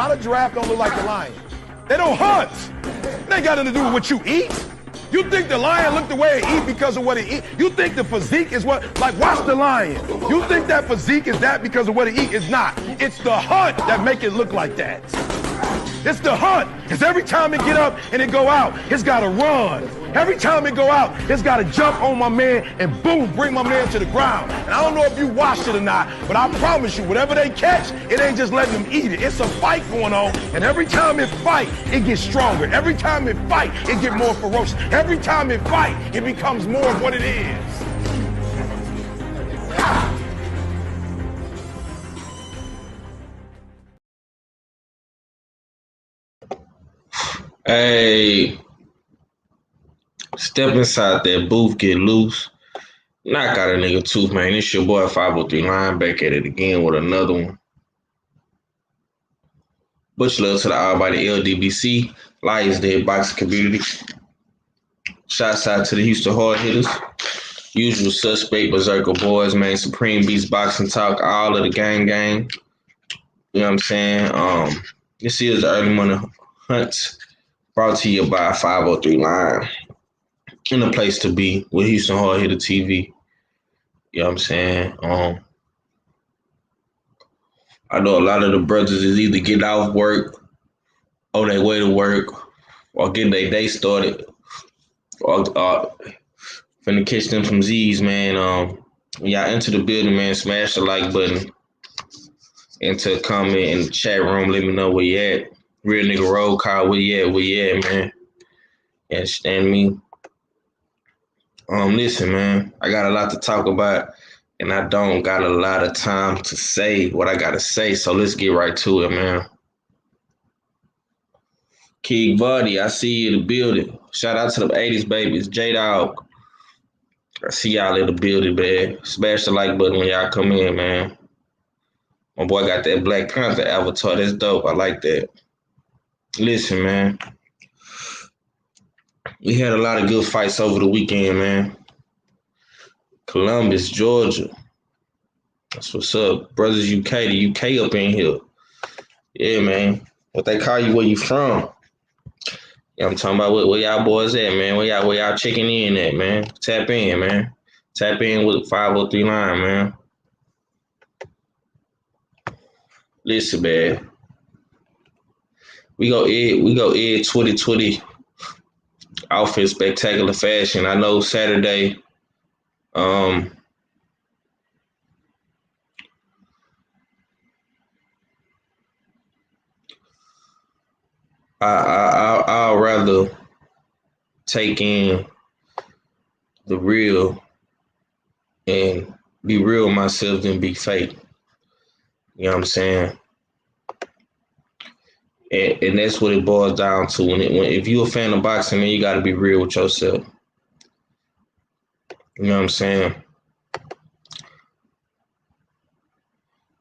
Why the giraffe don't look like the lion? They don't hunt. It ain't got nothing to do with what you eat. You think the lion look the way it eat because of what it eat? You think the physique is what, like watch the lion. You think that physique is that because of what it eat? It's not. It's the hunt that make it look like that. It's the hunt. Because every time it get up and it go out, it's got to run. Every time it go out, it's got to jump on my man and boom, bring my man to the ground. And I don't know if you watched it or not, but I promise you, whatever they catch, it ain't just letting them eat it. It's a fight going on. And every time it fight, it gets stronger. Every time it fight, it get more ferocious. Every time it fight, it becomes more of what it is. Hey, step inside that booth, get loose. Knock out a nigga tooth, man. It's your boy 503 Linebacker at it again with another one. Much love to the all by the LDBC, Lions Dead Boxing community. Shouts out to the Houston Hard Hitters, Usual Suspect, Berserker Boys, man, Supreme Beast Boxing Talk, all of the gang. You know what I'm saying? This is the Early Money Hunts, brought to you by 503 Line. In a place to be with Houston Hard Hitter TV. You know what I'm saying? I know a lot of the brothers is either getting off work, on their way to work, or getting their day started, or finna catch them from Z's, man. When y'all enter the building, man, smash the like button. Enter a comment in the chat room, let me know where you at. Real nigga roll call, where you at, man? You understand me? Listen, man, I got a lot to talk about, and I don't got a lot of time to say what I gotta say, so let's get right to it, man. King Buddy, I see you in the building. Shout out to the 80s babies, J-Dog. I see y'all in the building, man. Smash the like button when y'all come in, man. My boy got that Black Panther avatar. That's dope. I like that. Listen, man. We had a lot of good fights over the weekend, man. Columbus, Georgia. That's what's up. Brothers UK, the UK up in here. Yeah, man. What they call you, where you from? Yeah, I'm talking about where y'all boys at, man. Where y'all checking in at, man. Tap in, man. Tap in with 503 Line, man. Listen, man. We go Ed 2020 outfit spectacular fashion. I know Saturday, I'll rather take in the real and be real myself than be fake. You know what I'm saying? And that's what it boils down to. If you're a fan of boxing, man, you got to be real with yourself. You know what I'm saying?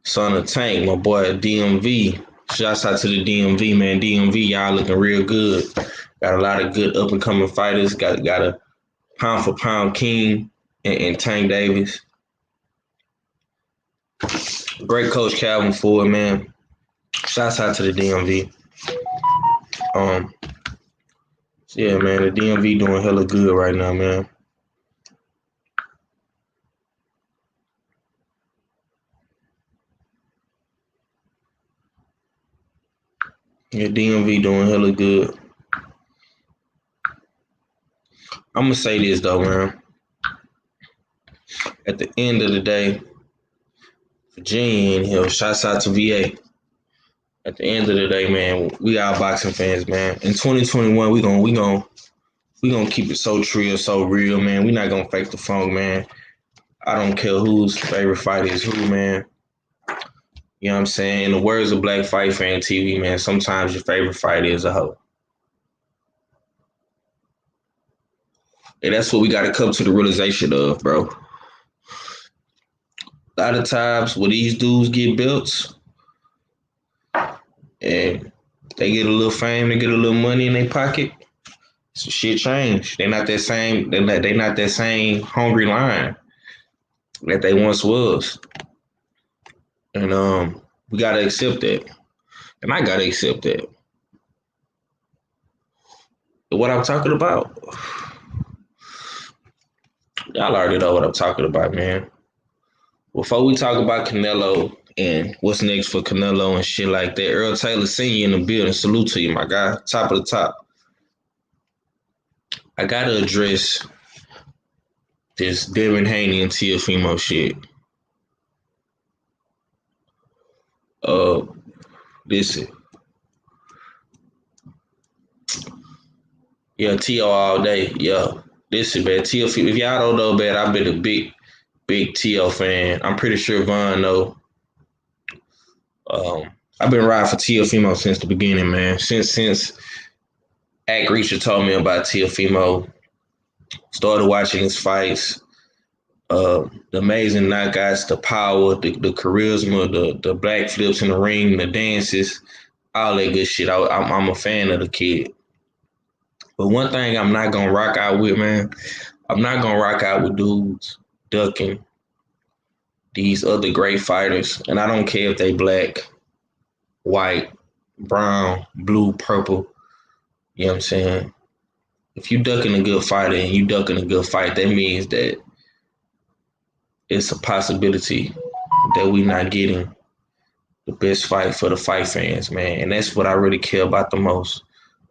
Son of Tank, my boy DMV. Shouts out to the DMV, man. DMV, y'all looking real good. Got a lot of good up and coming fighters. Got a pound for pound king and Tank Davis. Great coach Calvin Ford, man. Shouts out to the DMV. Yeah, man, the DMV doing hella good right now, man. Yeah, DMV doing hella good. I'm gonna say this though, man. At the end of the day, Virginia in here, shouts out to VA. At the end of the day, man, we are boxing fans, man. In 2021, we gonna keep it so true, so real, man. We not gonna fake the funk, man. I don't care whose favorite fighter is who, man. You know what I'm saying? In the words of Black Fight Fan TV, man, sometimes your favorite fighter is a hoe. And that's what we got to come to the realization of, bro. A lot of times when these dudes get belts and they get a little fame, they get a little money in their pocket, so shit changed. They're not that same. They're not that same hungry lion that they once was. And we gotta accept that. And I gotta accept that. What I'm talking about, y'all already know what I'm talking about, man. Before we talk about Canelo and what's next for Canelo and shit like that, Earl Taylor Sr. in the building. Salute to you, my guy. Top of the top. I gotta address this Devin Haney and Teofimo shit. Listen. Yeah, T.O. all day. Yeah. Listen, man. Teofimo, if y'all don't know, man, I've been a big T.O. fan. I'm pretty sure Von know. I've been riding for Teofimo since the beginning, man. Since Ack Reacher told me about Teofimo, started watching his fights, the amazing knockouts, the power, the charisma, the black flips in the ring, the dances, all that good shit. I'm a fan of the kid. But one thing I'm not gonna rock out with, man, I'm not gonna rock out with dudes ducking these other great fighters, and I don't care if they black, white, brown, blue, purple. You know what I'm saying? If you ducking a good fighter and you ducking a good fight, that means that it's a possibility that we not getting the best fight for the fight fans, man. And that's what I really care about the most.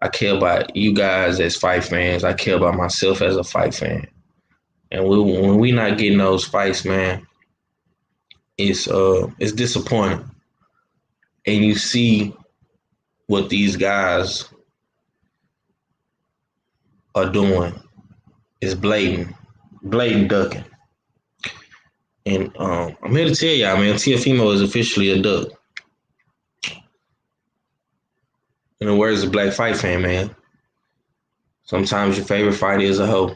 I care about you guys as fight fans. I care about myself as a fight fan. And when we not getting those fights, man, it's disappointing. And you see what these guys are doing is blatant ducking. And I'm here to tell y'all, man, Teofimo is officially a duck. In the words of Black Fight Fan, man, sometimes your favorite fighter is a hoe.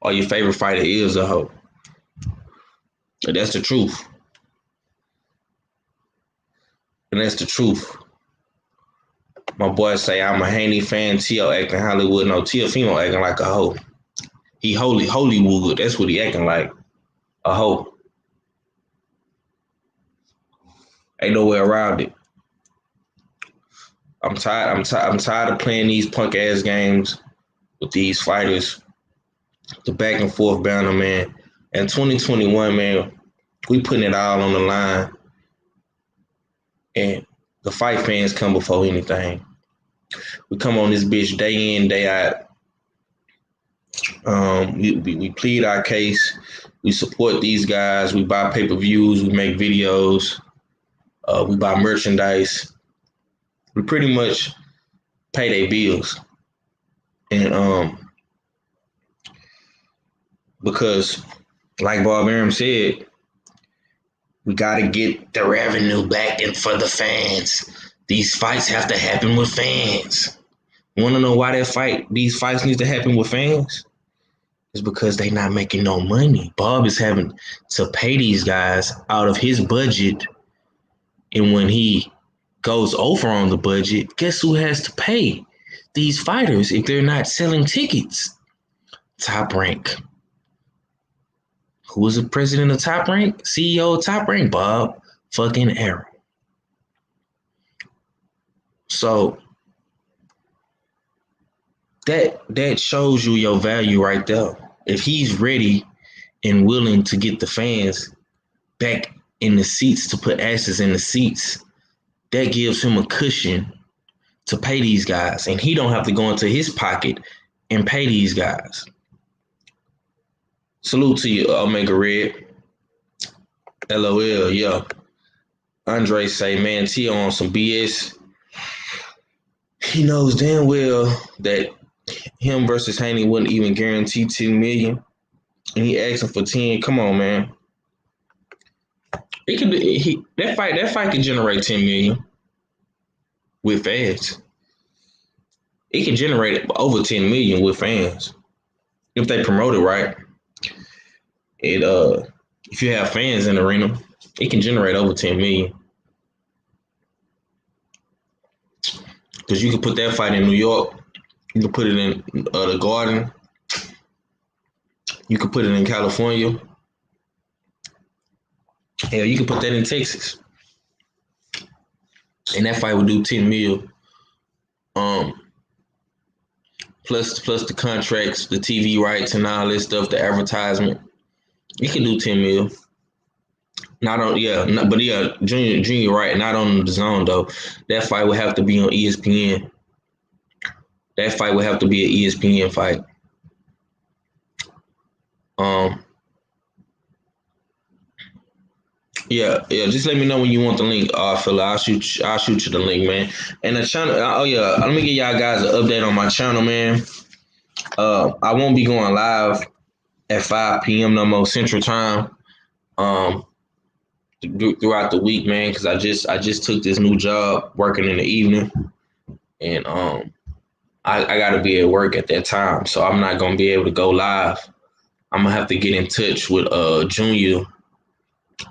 Or your favorite fighter is a hoe. And that's the truth. And that's the truth. My boys say I'm a Haney fan, T.O. acting Hollywood. No, Teofimo acting like a hoe. He Hollywood. That's what he acting like. A hoe. Ain't no way around it. I'm tired of playing these punk ass games with these fighters. The back and forth banner, man. And 2021, man, we putting it all on the line. And the fight fans come before anything. We come on this bitch day in, day out. We plead our case. We support these guys. We buy pay-per-views. We make videos. We buy merchandise. We pretty much pay their bills. And because, like Bob Arum said, we got to get the revenue back in for the fans. These fights have to happen with fans. You want to know why these fights need to happen with fans? It's because they not making no money. Bob is having to pay these guys out of his budget. And when he goes over on the budget, guess who has to pay these fighters if they're not selling tickets? Top Rank. Who was the president of Top Rank? CEO of Top Rank? Bob fucking Errol. So that shows you your value right there. If he's ready and willing to get the fans back in the seats, to put asses in the seats, that gives him a cushion to pay these guys. And he don't have to go into his pocket and pay these guys. Salute to you, Omega Red. LOL, yeah. Andre say, man, T.O. on some BS. He knows damn well that him versus Haney wouldn't even guarantee 10 million. And he asking for 10. Come on, man. That fight can generate 10 million with fans. It can generate over 10 million with fans if they promote it right. If you have fans in the arena, it can generate over 10 million. Because you can put that fight in New York, you can put it in the Garden, you can put it in California, Hell, you can put that in Texas. And that fight would do 10 mil. Plus the contracts, the TV rights and all this stuff, the advertisement. You can do 10 mil. Junior right, not on the zone though. That fight would have to be on ESPN. That fight would have to be an ESPN fight. Just let me know when you want the link, fella. I'll shoot you the link, man. And the channel, let me give y'all guys an update on my channel, man. I won't be going live at 5 p.m. no more Central Time. Throughout the week, man, because I just took this new job working in the evening, and I got to be at work at that time, so I'm not gonna be able to go live. I'm gonna have to get in touch with Junior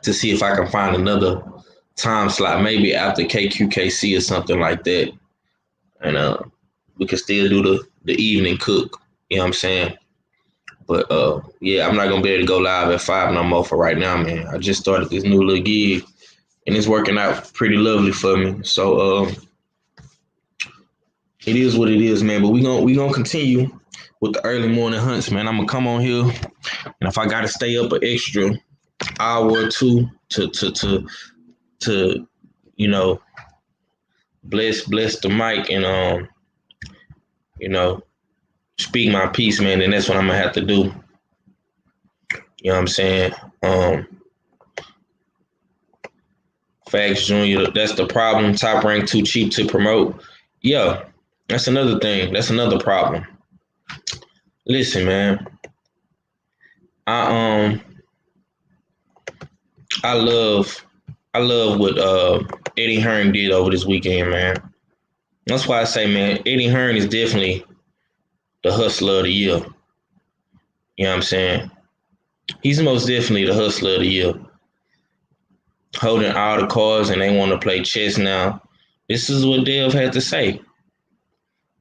to see if I can find another time slot, maybe after KQKC or something like that, and we can still do the evening cook. You know what I'm saying? But I'm not gonna be able to go live at 5 no more for right now, man. I just started this new little gig, and it's working out pretty lovely for me. So it is what it is, man. But we gonna continue with the early morning hunts, man. I'm gonna come on here, and if I gotta stay up an extra hour or two to bless the mic and speak my piece, man, then that's what I'm gonna have to do. You know what I'm saying? Facts, Junior, that's the problem. Top Rank too cheap to promote. Yeah, that's another thing. That's another problem. Listen, man. I love what Eddie Hearn did over this weekend, man. That's why I say, man, Eddie Hearn is definitely the hustler of the year. You know what I'm saying? He's most definitely the hustler of the year. Holding all the cards, and they want to play chess now. This is what Dev had to say.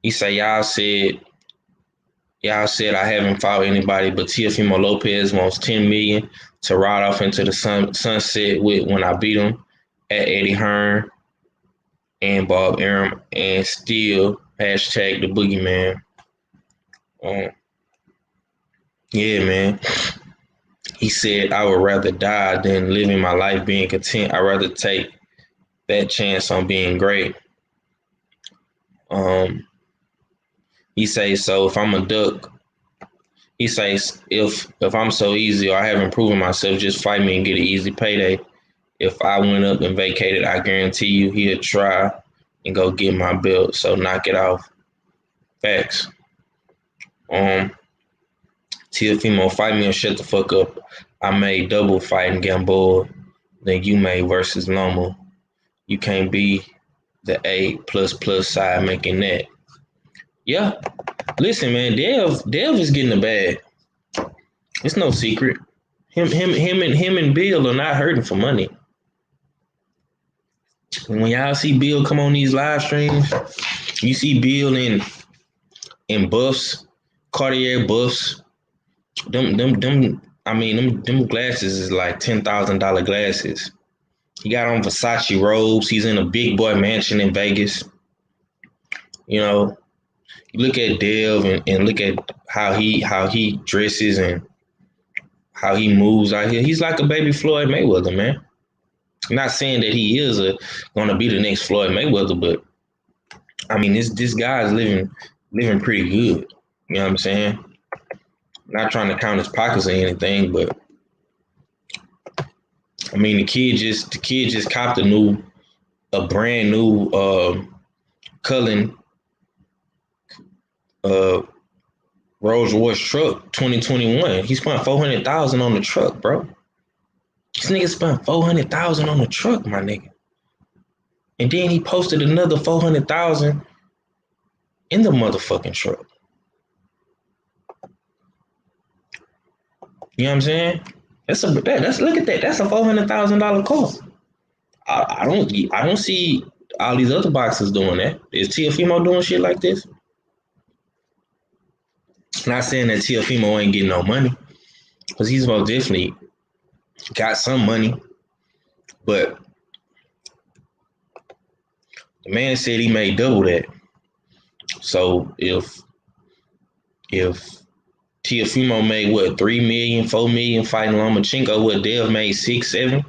He said, y'all said I haven't fought anybody, but Teofimo Lopez wants $10 million to ride off into the sunset with when I beat him at Eddie Hearn and Bob Arum, and still hashtag the boogeyman. Yeah, man. He said, I would rather die than living my life being content. I'd rather take that chance on being great. He says, so if I'm a duck, he says, if I'm so easy or I haven't proven myself, just fight me and get an easy payday. If I went up and vacated, I guarantee you he'll try and go get my belt. So knock it off. Facts. Teofimo, fight me or shut the fuck up. I made double fighting Gamboa than you made versus Loma. You can't be the A++ side making that. Yeah. Listen, man, Dev is getting a bag. It's no secret. Him and Bill are not hurting for money. When y'all see Bill come on these live streams, you see Bill in buffs, Cartier buffs. Them glasses is like $10,000 glasses. He got on Versace robes. He's in a big boy mansion in Vegas. You know, you look at Dev and look at how he dresses and how he moves out here. He's like a baby Floyd Mayweather, man. I'm not saying that he is going to be the next Floyd Mayweather, but I mean, this guy is living pretty good. You know what I'm saying? Not trying to count his pockets or anything, but I mean, the kid just copped a brand new Cullen Rolls Royce truck 2021. He spent $400,000 on the truck, bro. This nigga spent $400,000 on the truck, my nigga. And then he posted another $400,000 in the motherfucking truck. You know what I'm saying? Look at that. That's a $400,000 car. I don't see all these other boxers doing that. Is Teofimo doing shit like this? Not saying that Teofimo ain't getting no money, because he's most definitely got some money. But the man said he made double that. So if Teofimo made what, 3 million, 4 million fighting Lomachenko, what Dev made 6, 7,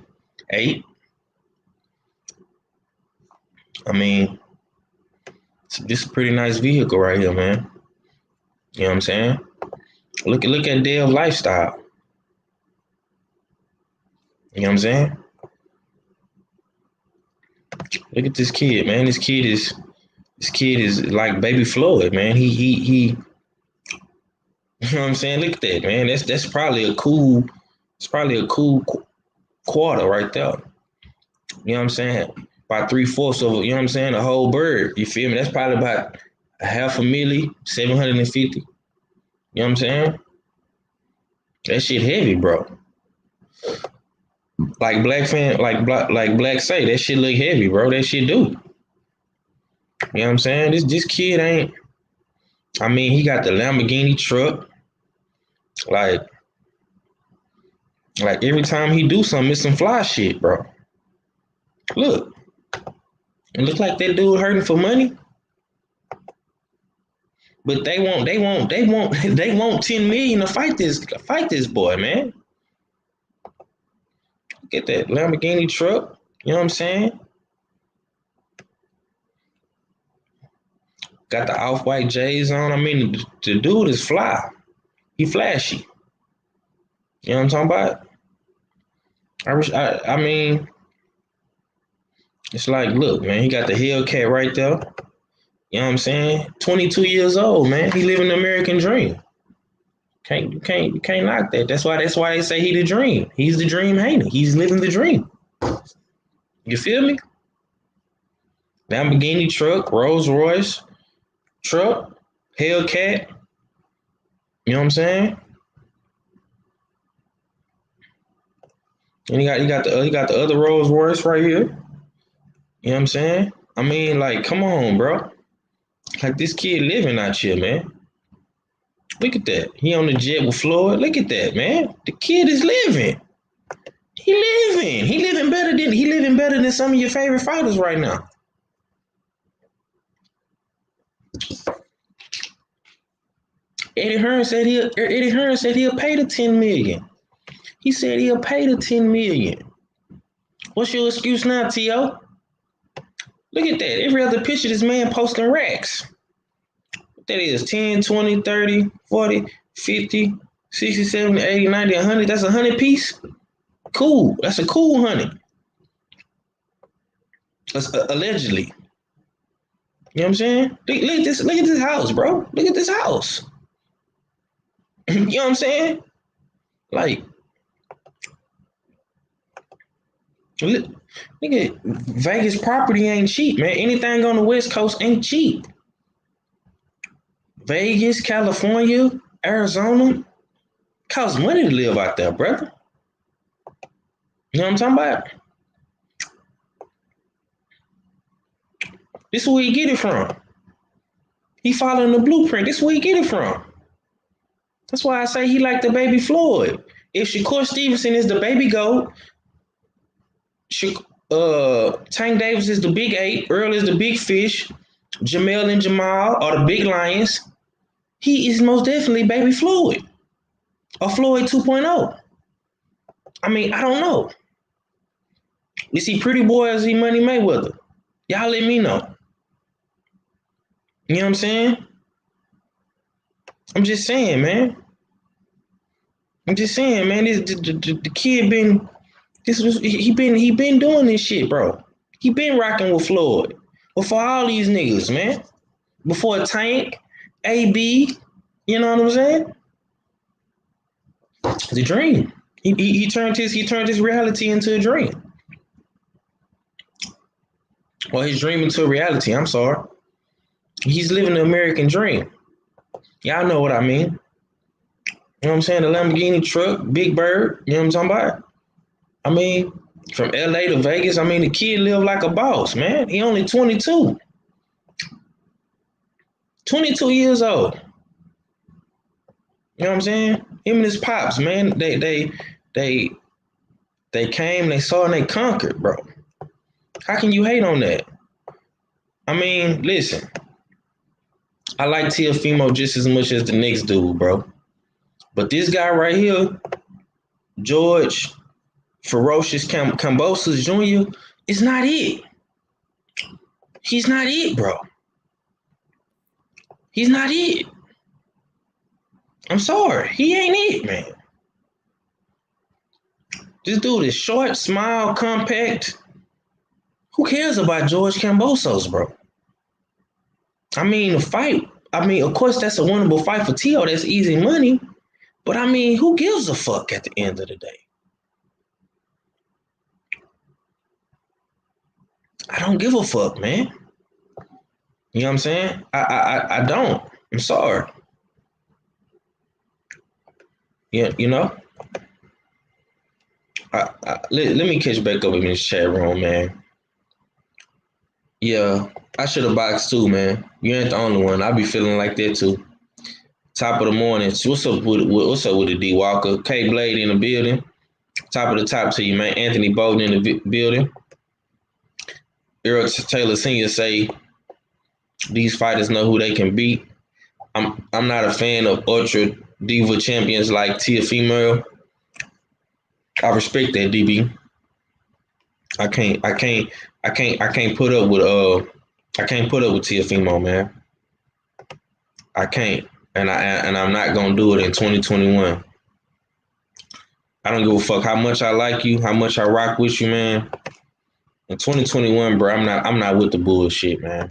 8. I mean, this is a pretty nice vehicle right here, man. You know what I'm saying? Look at Dev's lifestyle. You know what I'm saying? Look at this kid, man. This kid is like baby Floyd, man. He you know what I'm saying? Look at that, man. That's probably a cool quarter right there. You know what I'm saying? About 3/4 of, you know what I'm saying, a whole bird. You feel me? That's probably about $500,000, 750. You know what I'm saying? That shit heavy, bro. Like Black say, that shit look heavy, bro. That shit do. You know what I'm saying? This kid ain't. I mean, he got the Lamborghini truck. Like every time he do something, it's some fly shit, bro. Look. It look like that dude hurting for money. But they want 10 million to fight this boy, man. Get that Lamborghini truck. You know what I'm saying? Got the off-white J's on. I mean, the dude is fly. He flashy. You know what I'm talking about? I mean, it's like, look, man, he got the Hellcat right there. You know what I'm saying? 22 years old, man. He living the American dream. You can't knock that. That's why they say he the dream. He's the dream, ain't he? He's living the dream. You feel me? Lamborghini truck, Rolls Royce truck, Hellcat. You know what I'm saying? And he got the other Rolls Royce right here. You know what I'm saying? I mean, like, come on, bro. Like, this kid living out here, man. Look at that. He on the jet with Floyd. Look at that, man. The kid is living. He living better than some of your favorite fighters right now. Eddie Hearn said he'll pay the 10 million. He said he'll pay the 10 million. What's your excuse now, T.O.? Look at that. Every other picture, this man posting racks. What that is, 10, 20, 30, 40, 50, 60, 70, 80, 90, 100. That's 100 piece. Cool. That's a cool 100. That's allegedly. You know what I'm saying? Look at this. Look at this house, bro. Look at this house. You know what I'm saying? Like, look at Vegas property ain't cheap, man. Anything on the West Coast ain't cheap. Vegas, California, Arizona, costs money to live out there, brother. You know what I'm talking about? This is where he get it from. He following the blueprint. This is where he get it from. That's why I say he like the baby Floyd. If Shakur Stevenson is the baby goat, Tank Davis is the big 8, Earl is the big fish, Jamel and Jamal are the big lions, he is most definitely baby Floyd. Or Floyd 2.0. I mean, I don't know. Is he Pretty Boy or is he Money Mayweather? Y'all let me know. You know what I'm saying? I'm just saying, man. The kid been he been doing this shit, bro. He been rocking with Floyd. Before all these niggas, man. Before Tank, AB, you know what I'm saying? It's a dream. He turned his reality into a dream. Or his dream into a reality, I'm sorry. He's living the American dream. Y'all know what I mean. You know what I'm saying? The Lamborghini truck, Big Bird, you know what I'm talking about? I mean, from LA to Vegas, I mean, the kid lived like a boss, man. He only 22. 22 years old. You know what I'm saying? Him and his pops, man, they They came, they saw, and they conquered, bro. How can you hate on that? I mean, listen, I like Teofimo just as much as the next dude, bro. But this guy right here, George Ferocious Kambosos Jr., is not it. He's not it, bro. He's not it. I'm sorry. He ain't it, man. This dude is short, smile, compact. Who cares about George Kambosos, bro? I mean, the fight. I mean, of course, that's a winnable fight for Tio. That's easy money. But I mean, who gives a fuck at the end of the day? I don't give a fuck, man. You know what I'm saying? I don't. I'm sorry. Yeah, you know. Let me catch back up in this chat room, man. Yeah, I should have boxed too, man. You ain't the only one. I be feeling like that too. Top of the morning. What's up with the D Walker? K Blade in the building. Top of the top to you, man. Anthony Bowden in the building. Errol Taylor Sr. say these fighters know who they can beat. I'm not a fan of ultra diva champions like Teofimo. I respect that, DB. I can't put up with Teofimo, man. I can't, and I'm not gonna do it in 2021. I don't give a fuck how much I like you, how much I rock with you, man. In 2021, bro, I'm not with the bullshit, man.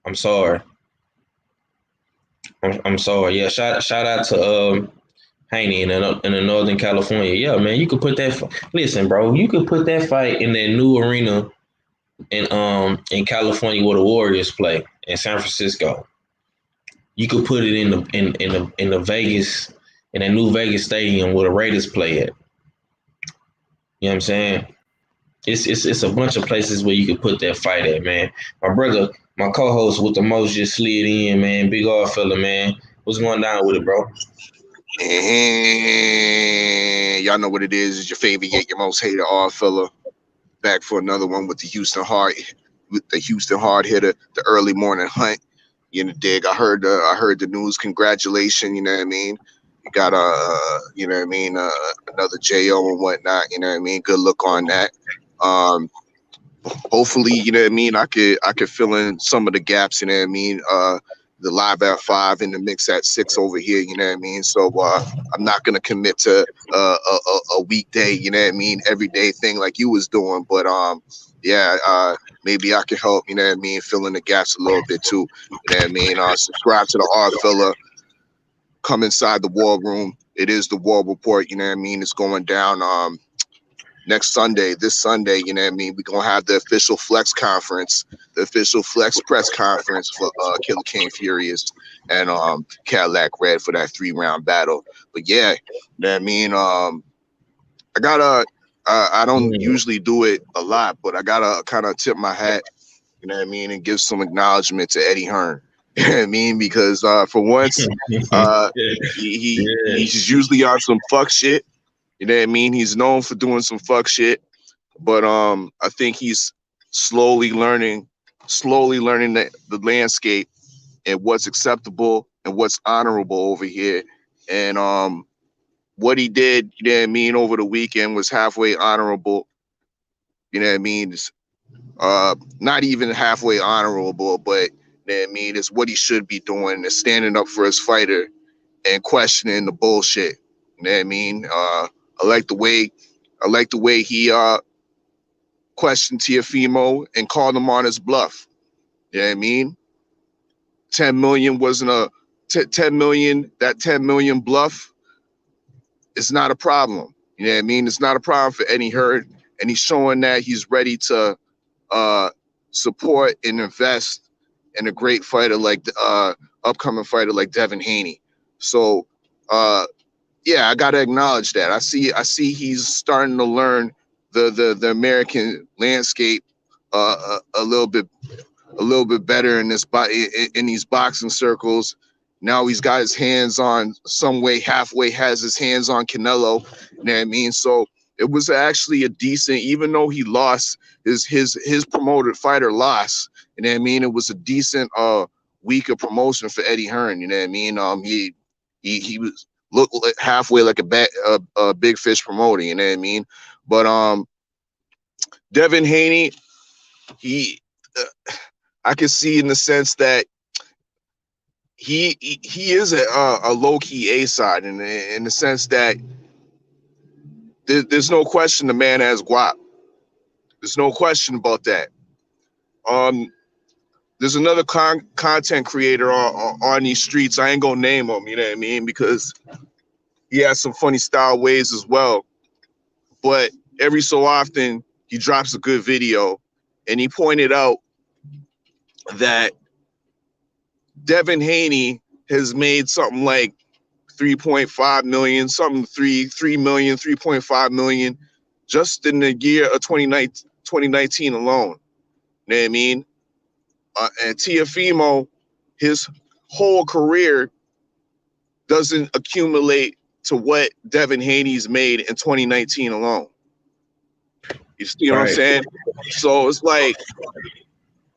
I'm sorry. I'm sorry. Yeah, shout out to Haney in the Northern California. Yeah, man, you could put that. Listen, bro, you could put that fight in that new arena in California where the Warriors play in San Francisco. You could put it in the Vegas, in that new Vegas stadium where the Raiders play at. You know what I'm saying? It's a bunch of places where you could put that fight at, man. My brother, my co-host with the most just slid in, man. Big old fella, man. What's going down with it, bro? And y'all know what it is. It's your favorite, yet your most hated odd fella. Back for another one with the Houston hard hitter, the early morning hunt. You know, dig. I heard the news. Congratulations. You know what I mean? You got you know what I mean, another JO and whatnot. You know what I mean? Good look on that. Hopefully, you know what I mean, I could fill in some of the gaps, you know what I mean. The live at 5 in the mix at 6 over here, you know what I mean. So I'm not gonna commit to a weekday, you know what I mean, everyday thing like you was doing. But maybe I can help, you know what I mean, fill in the gaps a little bit too. You know what I mean? Subscribe to the Art Fella. Come inside the war room. It is the War Report, you know what I mean. It's going down this Sunday, you know what I mean. We're gonna have the official Flex conference, the official Flex press conference for Killer Kane Furious and Cadillac Red for that 3-round battle. But yeah, you know what I mean. I gotta I don't usually do it a lot, but I gotta kind of tip my hat, you know what I mean, and give some acknowledgement to Eddie Hearn. You know what I mean? Because for once, he's usually on some fuck shit. You know what I mean? He's known for doing some fuck shit, but I think he's slowly learning the landscape and what's acceptable and what's honorable over here. And what he did, you know what I mean, over the weekend was halfway honorable. You know what I mean? It's, not even halfway honorable, but you know what I mean, it's what he should be doing, is standing up for his fighter and questioning the bullshit. You know what I mean? I like the way he questioned Teofimo and called him on his bluff. You know what I mean? 10 million wasn't a 10 million. That 10 million bluff is not a problem. You know what I mean? It's not a problem for Eddie Hearn, and he's showing that he's ready to support and invest in a great fighter like the upcoming fighter like Devin Haney. So yeah, I gotta acknowledge that. I see he's starting to learn the American landscape a little bit better in these boxing circles. Now he's got his hands on halfway has his hands on Canelo. You know what I mean? So It was actually a decent, even though he lost his promoted fighter lost. You know what I mean? It was a decent week of promotion for Eddie Hearn. You know what I mean? He was looked halfway like a big fish promoter. You know what I mean? But Devin Haney, I can see in the sense that he is a low key A side in the sense that there's no question the man has guap. There's no question about that. There's another content creator on these streets. I ain't gonna name him, you know what I mean, because he has some funny style ways as well. But every so often he drops a good video, and he pointed out that Devin Haney has made something like 3.5 million, something 3 million, 3.5 million just in the year of 2019 alone. You know what I mean? And Teofimo, his whole career doesn't accumulate to what Devin Haney's made in 2019 alone. You see what I'm saying? So it's like,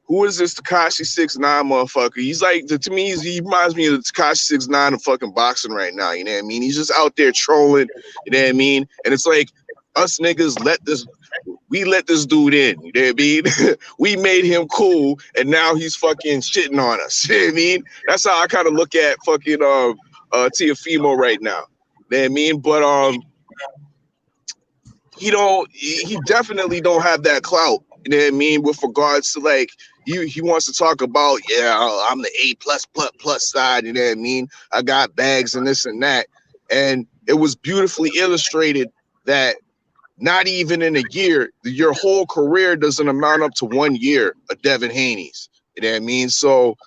who is this Tekashi 6ix9ine motherfucker? He's like, to me, he reminds me of the Tekashi 6ix9ine of fucking boxing right now. You know what I mean? He's just out there trolling. You know what I mean? And it's like, us niggas let this dude in. You know what I mean? We made him cool, and now he's fucking shitting on us. You know what I mean? That's how I kind of look at fucking Teofimo right now. You know what I mean? But he definitely don't have that clout. You know what I mean? With regards to like, he wants to talk about, yeah, I'm the A++ side. You know what I mean? I got bags and this and that. And it was beautifully illustrated that not even in a year, your whole career doesn't amount up to 1 year of Devin Haney's. You know what I mean? So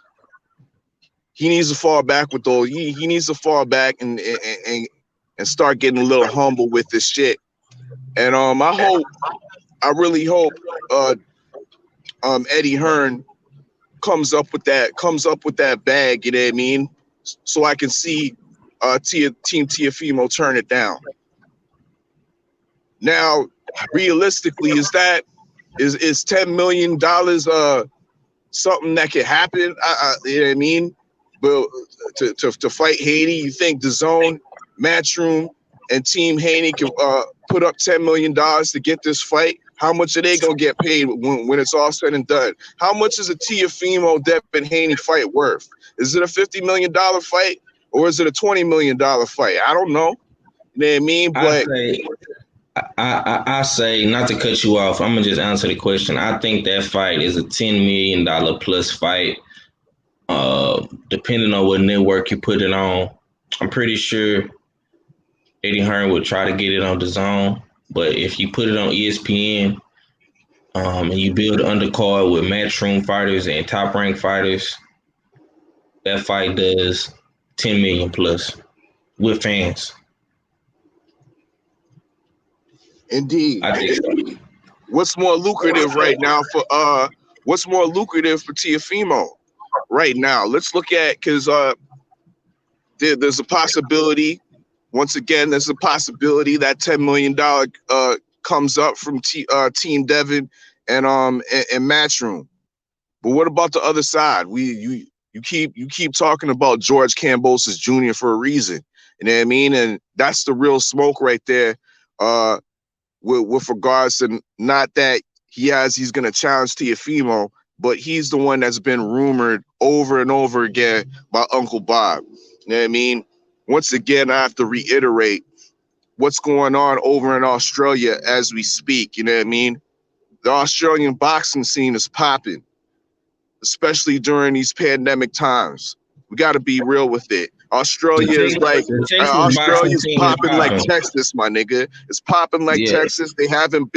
he needs to fall back with those. He needs to fall back and start getting a little humble with this shit. And I really hope Eddie Hearn comes up with that bag, you know what I mean? So I can see Team Teofimo turn it down. Now, realistically, is $10 million something that could happen? You know what I mean? But to fight Haney, you think DAZN, Matchroom, and Team Haney can put up $10 million to get this fight? How much are they gonna get paid when it's all said and done? How much is a Teofimo Devin Haney fight worth? Is it a $50 million fight, or is it a $20 million fight? I don't know. You know what I mean? But I say, not to cut you off, I'm gonna just answer the question. I think that fight is a $10 million plus fight. Depending on what network you put it on, I'm pretty sure Eddie Hearn would try to get it on DAZN. But if you put it on ESPN, and you build an undercard with Matchroom fighters and top ranked fighters, that fight does 10 million plus with fans. Indeed. I think so. What's more lucrative right now for Teofimo right now? Let's look at, because there's a possibility. Once again, there's a possibility that $10 million comes up from Team Devin and Matchroom. But what about the other side? You keep talking about George Kambosos Jr. for a reason. You know what I mean? And that's the real smoke right there. With regards to, not that he's gonna challenge Teofimo, but he's the one that's been rumored over and over again by Uncle Bob. You know what I mean? Once again, I have to reiterate what's going on over in Australia as we speak. You know what I mean? The Australian boxing scene is popping, especially during these pandemic times. We got to be real with it. Australia is like, Australia's popping like Texas, my nigga. It's popping like Texas. They having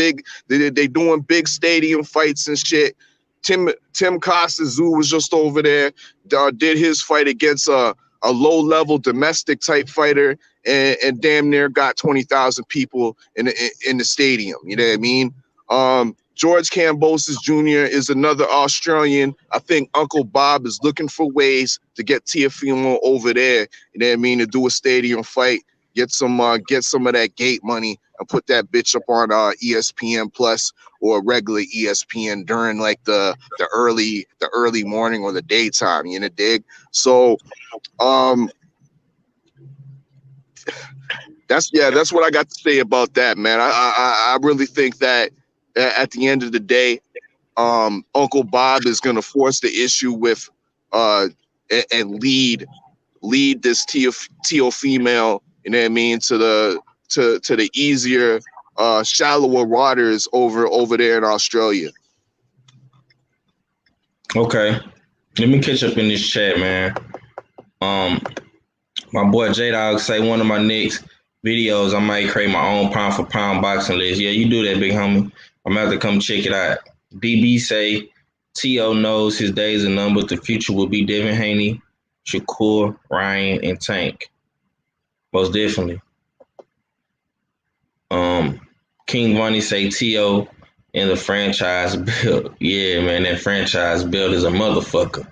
they doing big stadium fights and shit. Tim Costa-Zoo was just over there, did his fight against a low-level domestic type fighter, and damn near got 20,000 people in the stadium. You know what I mean? George Kambosos Jr. is another Australian. I think Uncle Bob is looking for ways to get Teofimo over there. You know what I mean? To do a stadium fight, get some of that gate money. and put that bitch up on ESPN Plus or regular ESPN during like the early morning or the daytime. You know, dig? So that's what I got to say about that, man. I really think that at the end of the day, Uncle Bob is gonna force the issue with and lead this Teofimo, you know what I mean, to the easier, shallower waters over there in Australia. Okay, let me catch up in this chat, man. My boy J Dog say one of my next videos I might create my own pound for pound boxing list. Yeah, you do that, big homie. I'm gonna have to come check it out. DB say T.O. knows his days are numbered. The future will be Devin Haney, Shakur, Ryan, and Tank. Most definitely. King Vonnie say T.O. and the franchise build. Yeah, man, that franchise build is a motherfucker.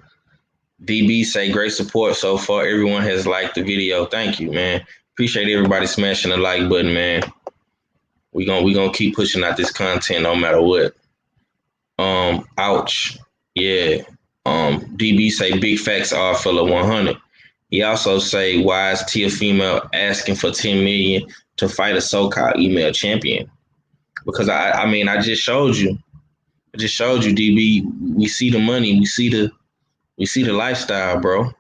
DB say great support so far. Everyone has liked the video. Thank you, man. Appreciate everybody smashing the like button, man. We gonna keep pushing out this content no matter what. Ouch. Yeah. DB say big facts are fella 100. He also say why is Teofimo asking for 10 million to fight a so-called email champion? Because I just showed you. DB. We see the money. We see the lifestyle, bro.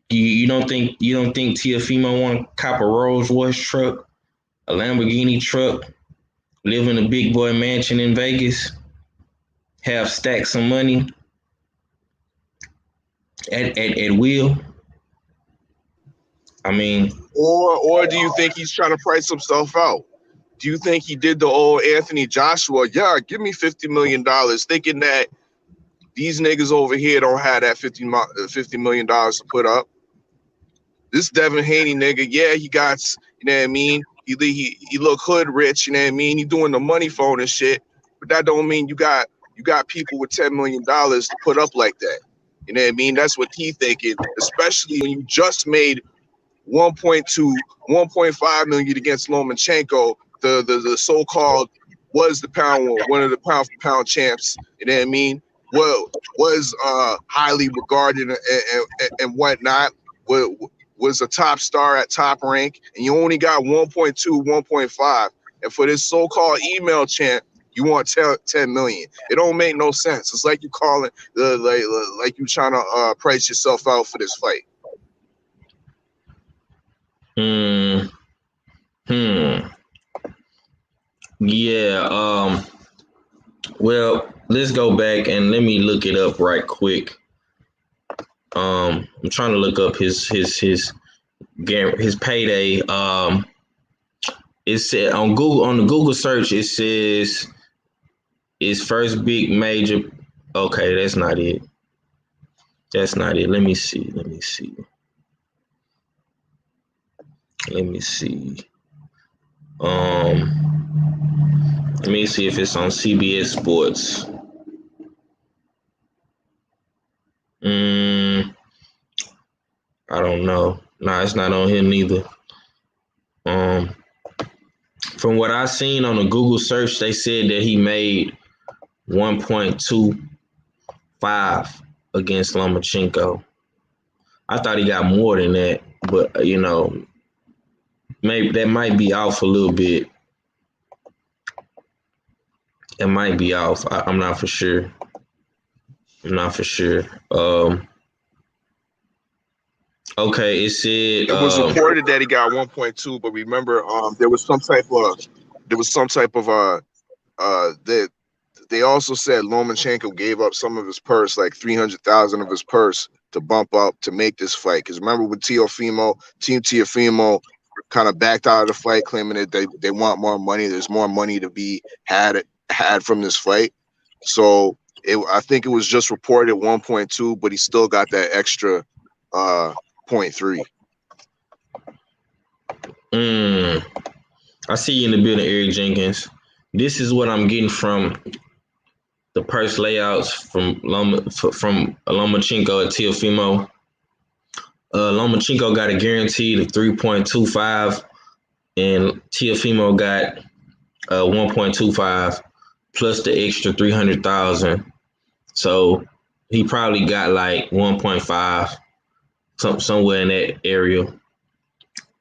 You don't think Teofimo want to cop a Rolls Royce truck, a Lamborghini truck, live in a big boy mansion in Vegas, have stacks of money at will? I mean, or do you think he's trying to price himself out? Do you think he did the old Anthony Joshua? Yeah, give me $50 million, thinking that these niggas over here don't have that $50 million to put up. This Devin Haney nigga, yeah, he got, you know what I mean? He look hood rich, you know what I mean? He doing the money phone and shit, but that don't mean you got people with $10 million to put up like that. You know what I mean? That's what he thinking, especially when you just made 1.2, 1.5 million against Lomachenko, the so-called one of the pound for pound champs. You know what I mean? Was highly regarded and whatnot. Was a top star at Top Rank, and you only got 1.2, 1.5. And for this so-called email champ, you want 10 million. It don't make no sense. It's like you calling like you trying to price yourself out for this fight. Yeah. Well, let's go back and let me look it up right quick. I'm trying to look up his payday. It said on the Google search, it says his first big major. Okay, that's not it. Let me see. Let me see if it's on CBS Sports. I don't know. No, it's not on here neither. From what I seen on the Google search, they said that he made 1.25 against Lomachenko. I thought he got more than that, but maybe that might be off a little bit. It might be off. I'm not for sure. Okay, it said it was reported that he got 1.2, but remember, there was some type of that they also said Lomachenko gave up some of his purse, like 300,000 of his purse, to bump up to make this fight. Because remember with Team Teofimo kind of backed out of the fight, claiming that they want more money. There's more money to be had from this fight. So I think it was just reported 1.2, but he still got that extra 0.3. I see you in the building, Eric Jenkins. This is what I'm getting from the purse layouts from Lomachenko at Teofimo. Lomachenko got a guaranteed of 3.25 and Teofimo got 1.25 plus the extra 300,000. So he probably got like 1.5, somewhere in that area.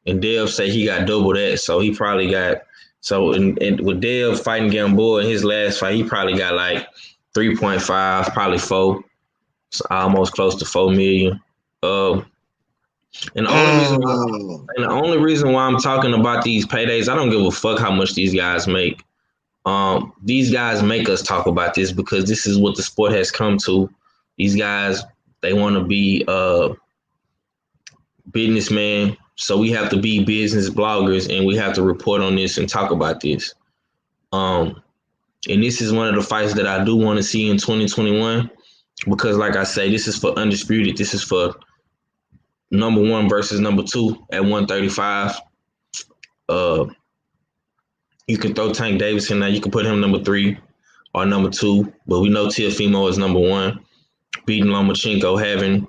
And Dev say he got double that, so he probably got and with Dev fighting Gamboa in his last fight, he probably got like 3.5, probably 4, so almost close to 4 million. And the only reason why I'm talking about these paydays, I don't give a fuck how much these guys make. These guys make us talk about this because this is what the sport has come to. These guys, they want to be businessmen, so we have to be business bloggers and we have to report on this and talk about this. And this is one of the fights that I do want to see in 2021 because, like I say, this is for undisputed. This is for number 1 versus number 2 at 135. You can throw Tank Davis in there. You can put him number 3 or number 2, but we know Teofimo is number 1. Beating Lomachenko, having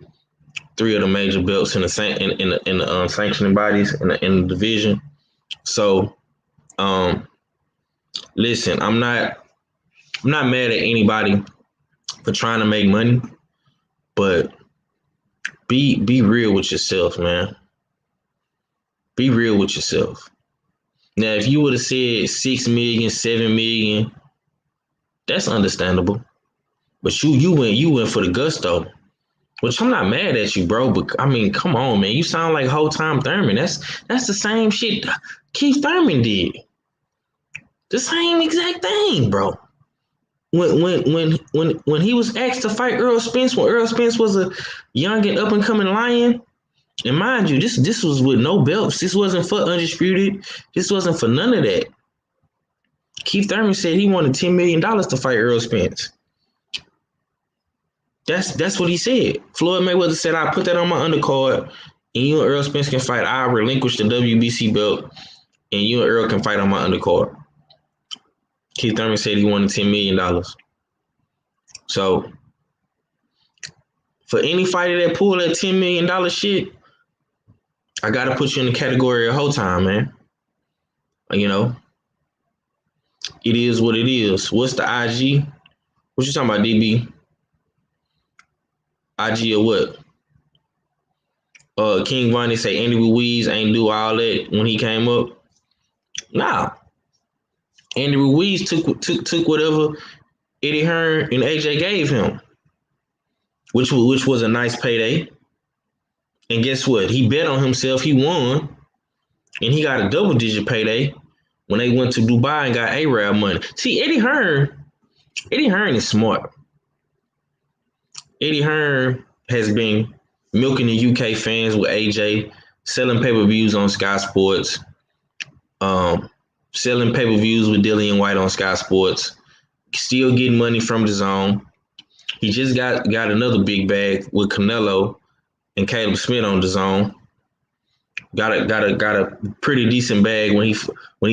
3 of the major belts in the sanctioning bodies in the division. So, listen, I'm not mad at anybody for trying to make money, but be real with yourself, man. Be real with yourself. Now, if you would have said 6 million, 7 million, that's understandable. But you went for the gusto, which I'm not mad at you, bro. But I mean, come on, man. You sound like whole time Thurman. That's the same shit Keith Thurman did. The same exact thing, bro. When he was asked to fight Errol Spence, when Errol Spence was a young and up and coming lion, and mind you, this was with no belts. This wasn't for undisputed. This wasn't for none of that. Keith Thurman said he wanted $10 million to fight Errol Spence. That's what he said. Floyd Mayweather said, "I put that on my undercard, and you and Errol Spence can fight. I relinquish the WBC belt, and you and Errol can fight on my undercard." Keith Thurman said he wanted $10 million. So, for any fighter that pulled that $10 million shit, I got to put you in the category of whole time, man. You know, it is what it is. What's the IG? What you talking about, DB? IG or what? King Vonnie say Andy Ruiz ain't do all that when he came up. Nah. Andy Ruiz took whatever Eddie Hearn and AJ gave him, which was a nice payday. And guess what? He bet on himself. He won, and he got a double-digit payday when they went to Dubai and got Arab money. See, Eddie Hearn is smart. Eddie Hearn has been milking the UK fans with AJ, selling pay-per-views on Sky Sports, selling pay-per-views with Dillian White on Sky Sports, still getting money from the zone. He just got another big bag with Canelo and Caleb Smith on the zone. Got a pretty decent bag when he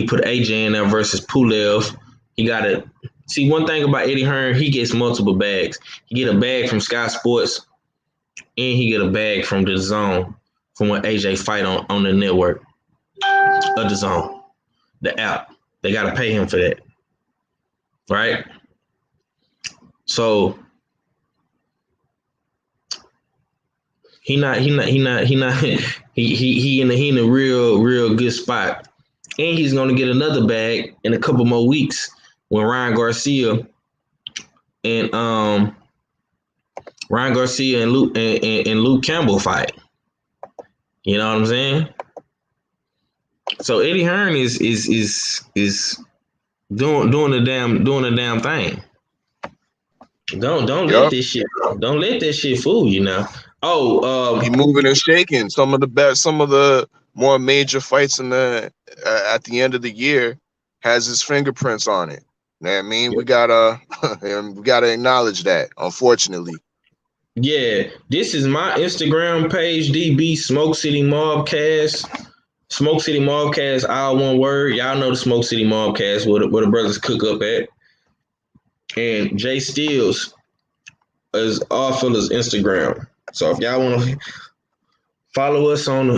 put AJ in there versus Pulev. He got a see one thing about Eddie Hearn, he gets multiple bags. He get a bag from Sky Sports, and he get a bag from the zone from when AJ fight on the network of the zone, the app. They got to pay him for that, right? So he in a real good spot, and he's gonna get another bag in a couple more weeks when Ryan Garcia and Luke Campbell fight. You know what I'm saying? So Eddie Hearn is doing the damn thing. Don't let this shit. Don't let that shit fool you now. He moving and shaking. Some of the more major fights at the end of the year has his fingerprints on it. You know what I mean? We gotta acknowledge that, unfortunately. Yeah, this is my Instagram page, DB Smoke City Mobcast. Smoke City Mobcast, all one word. Y'all know the Smoke City Mobcast, where the brothers cook up at. And Jay Steels is all Fellas Instagram. So if y'all want to Follow us on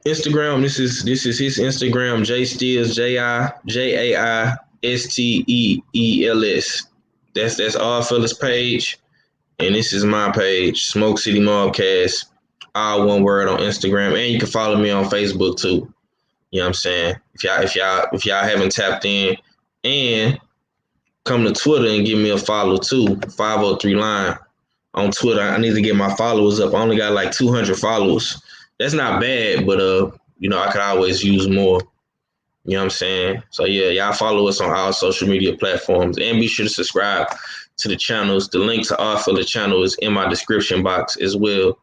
Instagram. This is his Instagram, JSteels, JaiSteels. That's All Fellas page, and this is my page, Smoke City Mobcast, all one word on Instagram, and you can follow me on Facebook too. You know what I'm saying? If y'all haven't tapped in, and come to Twitter and give me a follow too. 503 Line on Twitter. I need to get my followers up. I only got like 200 followers. That's not bad, but I could always use more. You know what I'm saying? So yeah, y'all follow us on all social media platforms, and be sure to subscribe to the channels. The link to our the channel is in my description box as well,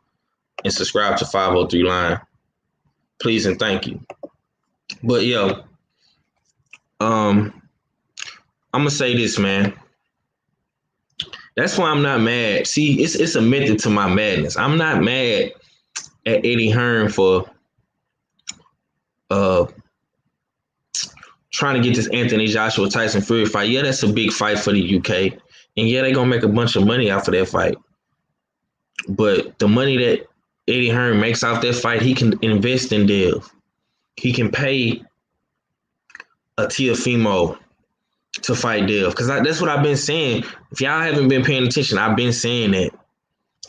and subscribe to 503 Line. Please and thank you. But yo, I'm gonna say this, man. That's why I'm not mad. See, it's a method to my madness. I'm not mad at Eddie Hearn for trying to get this Anthony Joshua Tyson Fury fight. Yeah, that's a big fight for the UK. And yeah, they're gonna make a bunch of money off of that fight. But the money that Eddie Hearn makes off that fight, he can invest in Dev. He can pay a Teofimo to fight Dev. Because that's what I've been saying. If y'all haven't been paying attention, I've been saying that.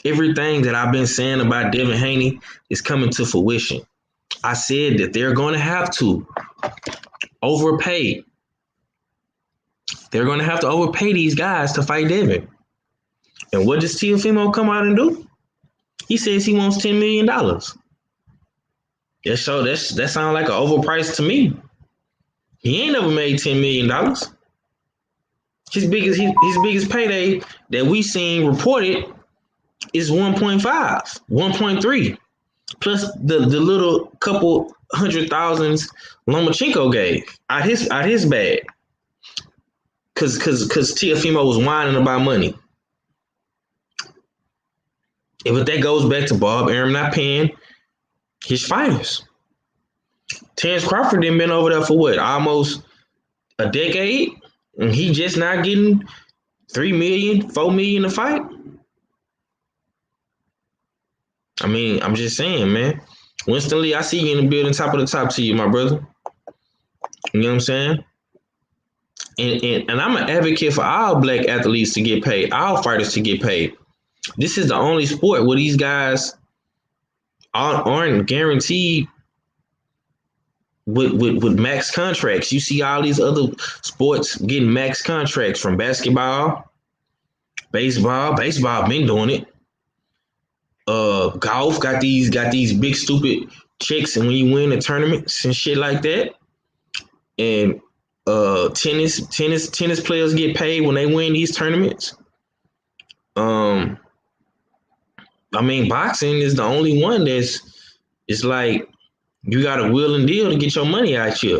Everything that I've been saying about Devin Haney is coming to fruition. I said that they're going to have to overpay. They're going to have to overpay these guys to fight Devin. And what does Teofimo come out and do? He says he wants $10 million. That sounds like an overprice to me. He ain't never made $10 million. His biggest payday that we seen reported is 1.5, 1.3, plus the little couple $100,000 Lomachenko gave out his bag, because Teofimo was whining about money. But that goes back to Bob Arum not paying his fighters. Terrence Crawford done been over there for what, almost a decade, and he just not getting $3 million, $4 million a fight. I mean, I'm just saying, man. Winston Lee, I see you in the building, top of the top to you, my brother. You know what I'm saying? And I'm an advocate for all black athletes to get paid, all fighters to get paid. This is the only sport where these guys aren't guaranteed with max contracts. You see all these other sports getting max contracts, from basketball, baseball. Baseball been doing it. Golf got these big stupid checks, and when you win the tournaments and shit like that. And tennis players get paid when they win these tournaments. I mean, boxing is the only one it's like you got to wheel and deal to get your money out here,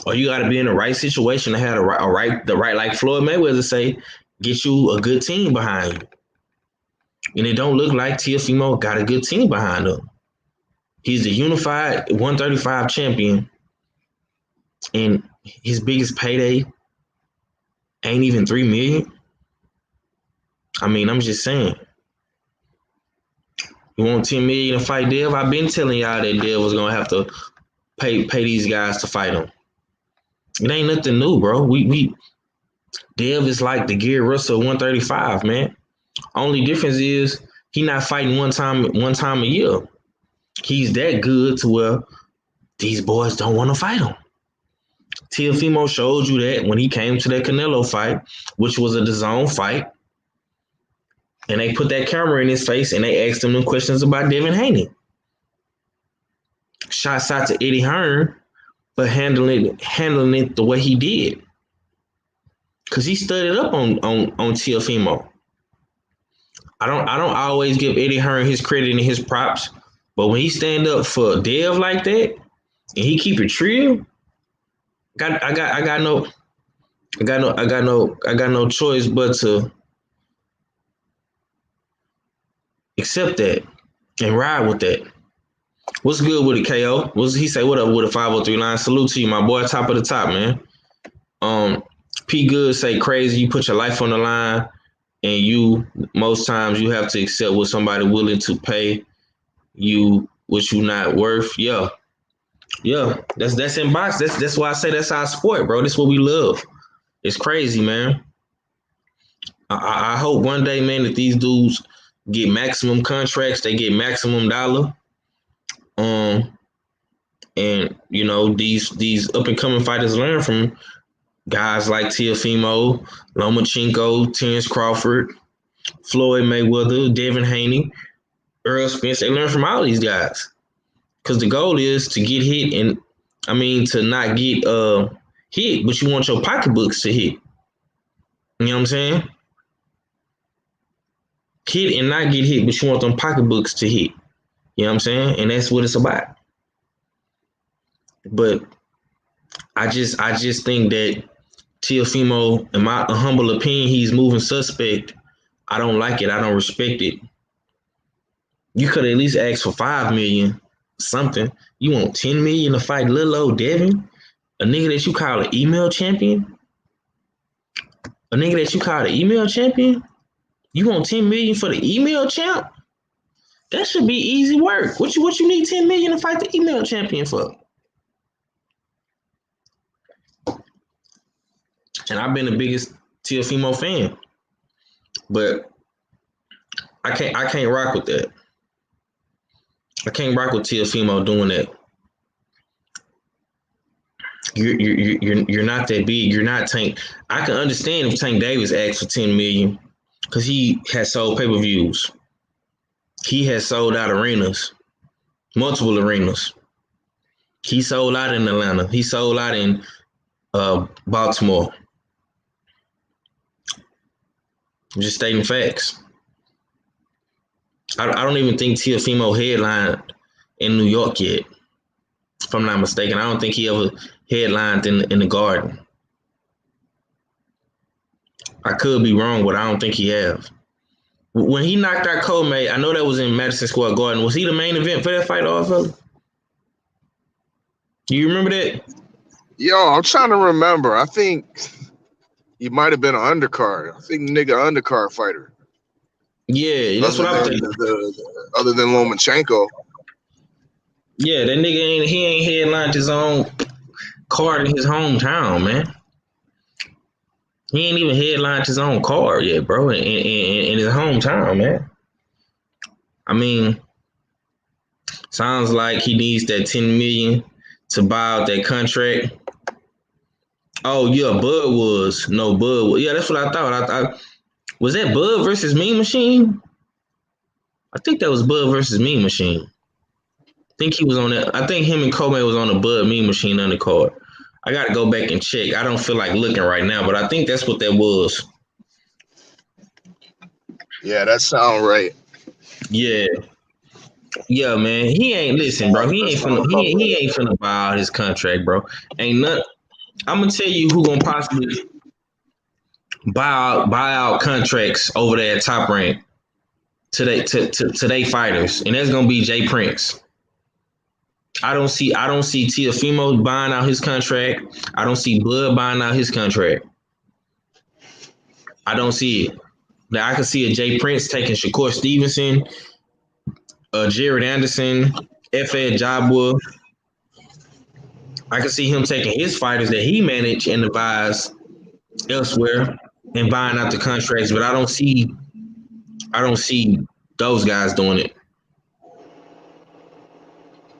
or you got to be in the right situation to have the right, like Floyd Mayweather say, get you a good team behind you. And it don't look like Teofimo got a good team behind him. He's the unified 135 champion, and his biggest payday ain't even $3 million. I mean, I'm just saying. You want $10 million to fight Dev? I've been telling y'all that Dev was gonna have to pay these guys to fight him. It ain't nothing new, bro. Dev is like the Gary Russell 135, man. Only difference is he not fighting one time a year. He's that good to where these boys don't want to fight him. Teofimo showed you that when he came to that Canelo fight, which was a DAZN fight. And they put that camera in his face and they asked him them questions about Devin Haney. Shouts out to Eddie Hearn for handling it the way he did. Because he studied up on Teofimo. I don't always give Eddie Hearn his credit and his props, but when he stand up for Dev like that and he keep it real, I got no choice but to accept that and ride with that. What's good with it, KO? What's he say? What up with a 503 Line? Salute to you, my boy. Top of the top, man. P Good say crazy. You put your life on the line, and most times you have to accept what somebody willing to pay you what you not worth. Yeah. That's in box. That's why I say that's our sport, bro. That's what we love. It's crazy, man. I hope one day, man, that these dudes get maximum contracts, they get maximum dollar. And these up and coming fighters learn from guys like Teofimo, Lomachenko, Terrence Crawford, Floyd Mayweather, Devin Haney, Errol Spence. They learn from all these guys because the goal is to get hit to not get hit, but you want your pocketbooks to hit. You know what I'm saying? Hit and not get hit, but you want them pocketbooks to hit. You know what I'm saying? And that's what it's about. But I just think that Teofimo, in my humble opinion, he's moving suspect. I don't like it. I don't respect it. You could at least ask for $5 million, something. You want $10 million to fight little old Devin, a nigga that you call an email champion, You want $10 million for the email champ? That should be easy work. What you need $10 million to fight the email champion for? And I've been the biggest Teofimo fan, but I can't rock with that. I can't rock with Teofimo doing that. You're not that big. You're not Tank. I can understand if Tank Davis asked for $10 million because he has sold pay-per-views. He has sold out arenas, multiple arenas. He sold out in Atlanta. He sold out in Baltimore. I'm just stating facts. I don't even think Teofimo headlined in New York yet, if I'm not mistaken. I don't think he ever headlined in the Garden. I could be wrong, but I don't think he have. When he knocked out Coleman, I know that was in Madison Square Garden. Was he the main event for that fight also? Do you remember that? Yo, I'm trying to remember. I think he might have been an undercard. I think nigga undercard fighter. Yeah, that's what I'm thinking. Other than Lomachenko. Yeah, that nigga ain't headlined his own card in his hometown, man. He ain't even headlined his own card yet, bro, in his hometown, man. I mean, sounds like he needs that $10 million to buy out that contract. Oh, yeah, Bud was. Yeah, that's what I thought. Was that Bud versus Mean Machine? I think that was Bud versus Mean Machine. I think he was on that. I think him and Coleman was on the Bud Mean Machine undercard. I got to go back and check. I don't feel like looking right now, but I think that's what that was. Yeah, that sound right. Yeah. Yeah, man. He ain't listen, bro. He ain't finna buy out his contract, bro. Ain't nothing. I'm gonna tell you who gonna possibly buy out contracts over there at Top Rank today fighters, and that's gonna be Jay Prince. I don't see Teofimo buying out his contract. I don't see Bud buying out his contract. I don't see it. Now I can see a Jay Prince taking Shakur Stevenson, Jared Anderson, F.Ed Jabba. I can see him taking his fighters that he managed and advised elsewhere and buying out the contracts, but I don't see those guys doing it.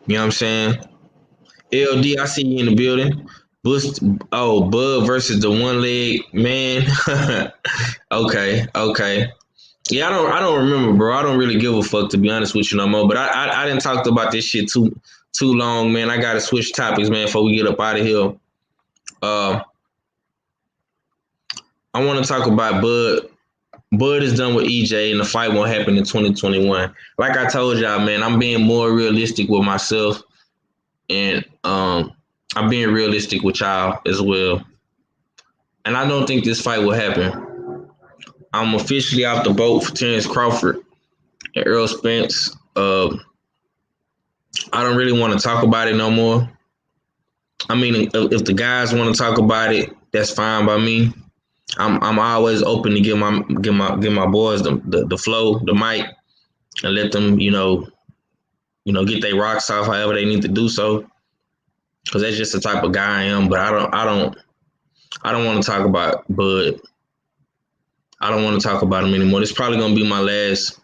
You know what I'm saying? LD, I see you in the building. Bud versus the one leg man. Okay. Yeah, I don't remember, bro. I don't really give a fuck, to be honest with you no more. But I didn't talk about this shit too long, man. I gotta switch topics, man, before we get up out of here. I want to talk about Bud. Bud is done with EJ, and the fight won't happen in 2021. Like I told y'all, man, I'm being more realistic with myself, and I'm being realistic with y'all as well. And I don't think this fight will happen. I'm officially off the boat for Terrence Crawford and Errol Spence. I don't really want to talk about it no more. I mean, if the guys want to talk about it, that's fine by me. I'm always open to give my boys the flow, the mic, and let them, get their rocks off however they need to do so. Because that's just the type of guy I am. But I don't want to talk about Bud. I don't want to talk about him anymore. This is probably gonna be my last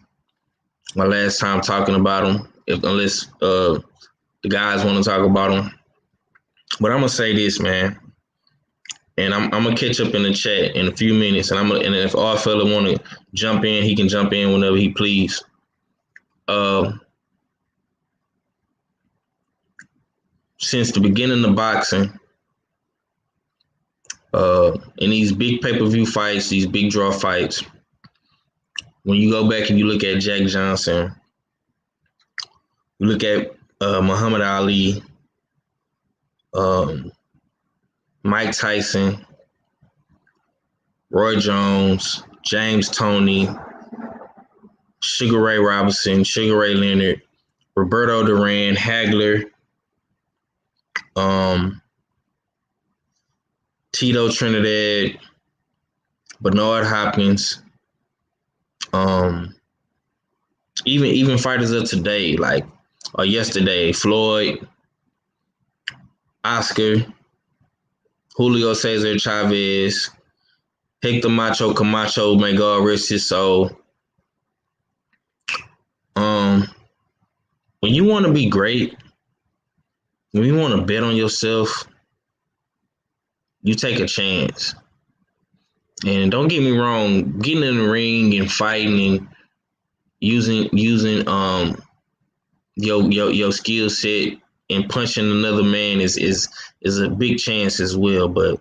time talking about him, unless the guys want to talk about him. But I'm gonna say this, man, and I'm gonna catch up in the chat in a few minutes, and if our fella want to jump in, he can jump in whenever he please. Since the beginning of boxing, in these big pay-per-view fights, these big draw fights, when you go back and you look at Jack Johnson, you look at Muhammad Ali, Mike Tyson, Roy Jones, James Toney, Sugar Ray Robinson, Sugar Ray Leonard, Roberto Duran, Hagler, Tito Trinidad, Bernard Hopkins, even fighters of today, like yesterday, Floyd, Oscar, Julio Cesar Chavez, Hector Macho Camacho, may God rest his soul. When you want to be great, when you want to bet on yourself, you take a chance. And don't get me wrong, getting in the ring and fighting and using your skill set and punching another man is a big chance as well. But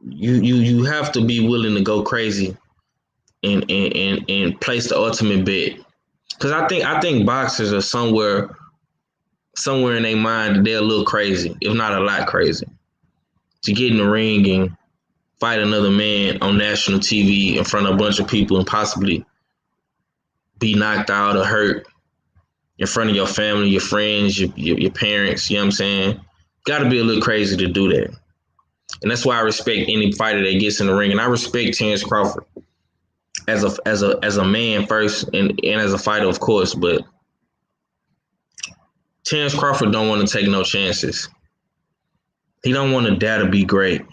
you have to be willing to go crazy and place the ultimate bet. Because I think boxers are somewhere in their mind that they're a little crazy, if not a lot crazy, to get in the ring and fight another man on national TV in front of a bunch of people and possibly be knocked out or hurt in front of your family, your friends, your parents. You know what I'm saying? Got to be a little crazy to do that. And that's why I respect any fighter that gets in the ring. And I respect Terrence Crawford as a man first and as a fighter, of course. But Terrence Crawford don't want to take no chances. He don't want to dare to be great.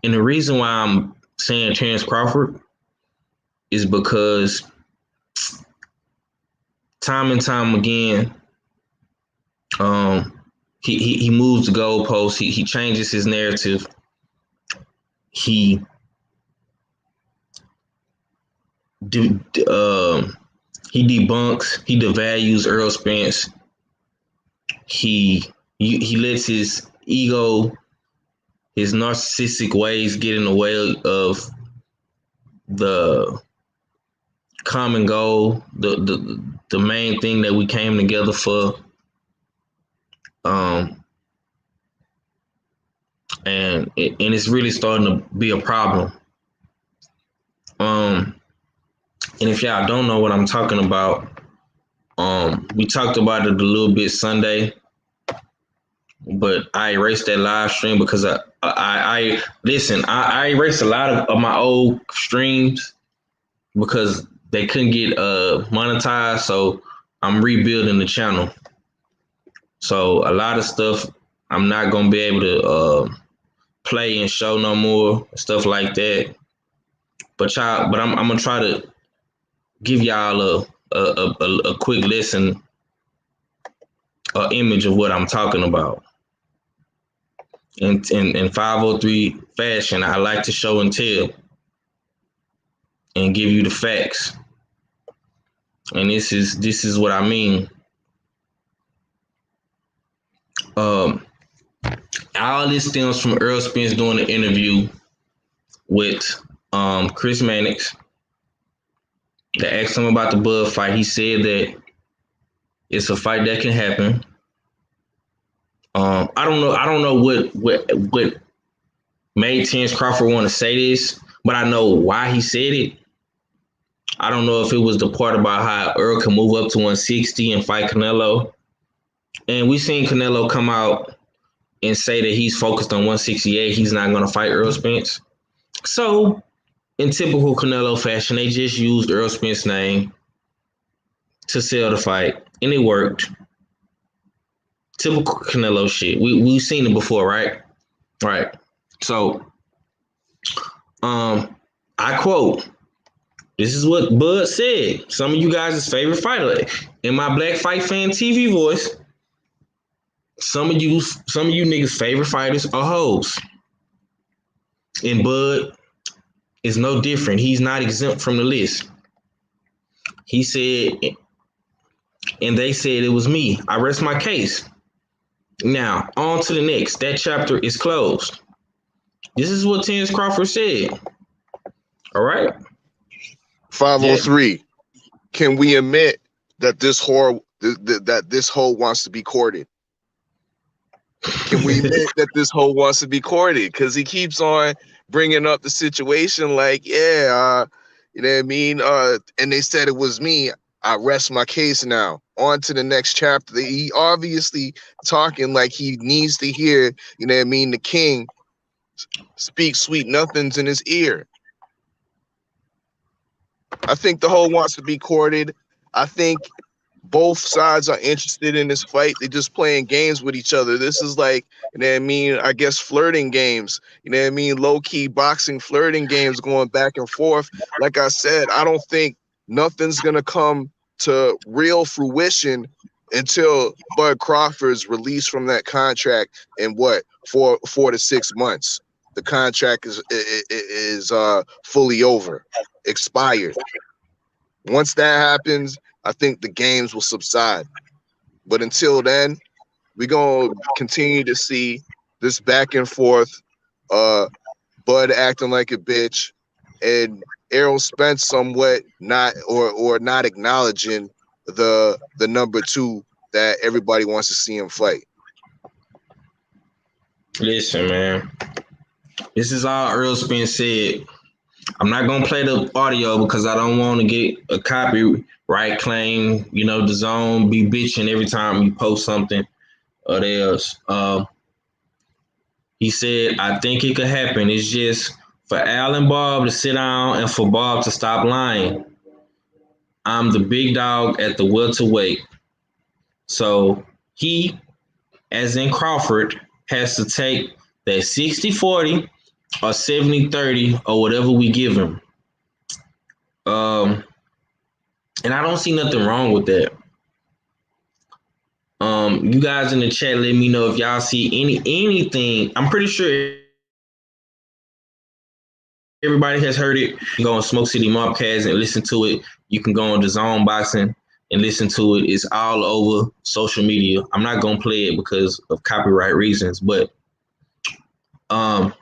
And the reason why I'm saying Terrence Crawford is because time and time again, he moves the goalposts. He changes his narrative. He debunks. He devalues Errol Spence. He lets his ego, his narcissistic ways get in the way of the common goal, the main thing that we came together for. And it's really starting to be a problem. And if y'all don't know what I'm talking about, we talked about it a little bit Sunday, but I erased that live stream because I erased a lot of my old streams because they couldn't get monetized. So I'm rebuilding the channel. So a lot of stuff I'm not gonna be able to play and show no more, stuff like that. But I'm gonna try to give y'all a quick lesson, image of what I'm talking about. In 503 fashion, I like to show and tell and give you the facts. And this is what I mean. All this stems from Errol Spence doing an interview with Chris Mannix. They asked him about the Bud fight. He said that it's a fight that can happen. I don't know what made Terrence Crawford want to say this, but I know why he said it. I don't know if it was the part about how Errol can move up to 160 and fight Canelo. And we've seen Canelo come out and say that he's focused on 168. He's not going to fight Errol Spence. So, in typical Canelo fashion, they just used Errol Spence's name to sell the fight, and it worked. Typical Canelo shit. We've seen it before, right? Right. So, I quote. This is what Bud said. Some of you guys' favorite fighter. In my Black Fight Fan TV voice, some of you niggas' favorite fighters are hoes. And Bud is no different. He's not exempt from the list. He said, and they said it was me. I rest my case. Now, on to the next. That chapter is closed. This is what Terence Crawford said. All right. 503. Can we admit that this whore wants to be courted? Can we admit that this hoe wants to be courted? Because he keeps on bringing up the situation like, yeah, you know what I mean? And they said it was me. I rest my case now. On to the next chapter. He obviously talking like he needs to hear, you know what I mean, the king speak sweet nothings in his ear. I think the hoe wants to be courted. I think both sides are interested in this fight. They're just playing games with each other. This is like, you know what I mean, I guess flirting games. You know what I mean? Low-key boxing flirting games going back and forth. Like I said, I don't think nothing's going to come to real fruition until Bud Crawford's released from that contract in what, 4 to 6 months. The contract is fully over, expired. Once that happens, I think the games will subside. But until then, we're going to continue to see this back and forth, Bud acting like a bitch, and Errol Spence somewhat not acknowledging the number 2 that everybody wants to see him fight. Listen, man. This is all Errol Spence said. I'm not going to play the audio because I don't want to get a copyright claim. You know, the zone be bitching every time you post something or else. He said, I think it could happen. It's just for Al and Bob to sit down and for Bob to stop lying. I'm the big dog at the welterweight. So he, as in Crawford, has to take that 60-40 or 70-30 or whatever we give him. And I don't see nothing wrong with that. You guys in the chat, let me know if y'all see anything. I'm pretty sure everybody has heard it. You can go on Smoke City Mobcast and listen to it. You can go on the Zone Boxing and listen to it. It's all over social media. I'm not gonna play it because of copyright reasons, but I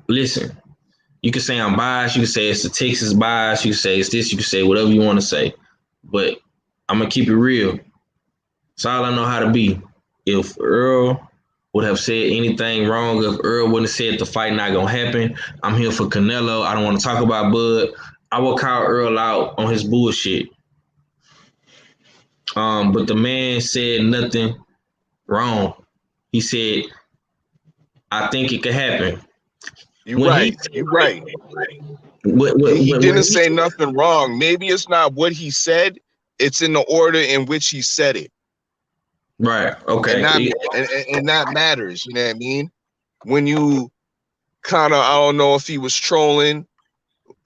listen. You can say I'm biased. You can say it's the Texas bias. You can say it's this. You can say whatever you want to say. But I'm going to keep it real. It's all I know how to be. If Earl would have said anything wrong, if Earl wouldn't have said the fight not going to happen, I'm here for Canelo. I don't want to talk about Bud. I will call Earl out on his bullshit. But the man said nothing wrong. He said, I think it could happen. You're right. He didn't say nothing wrong. Maybe it's not what he said. It's in the order in which he said it. Right. Okay. And that matters. You know what I mean? When you kind of, I don't know if he was trolling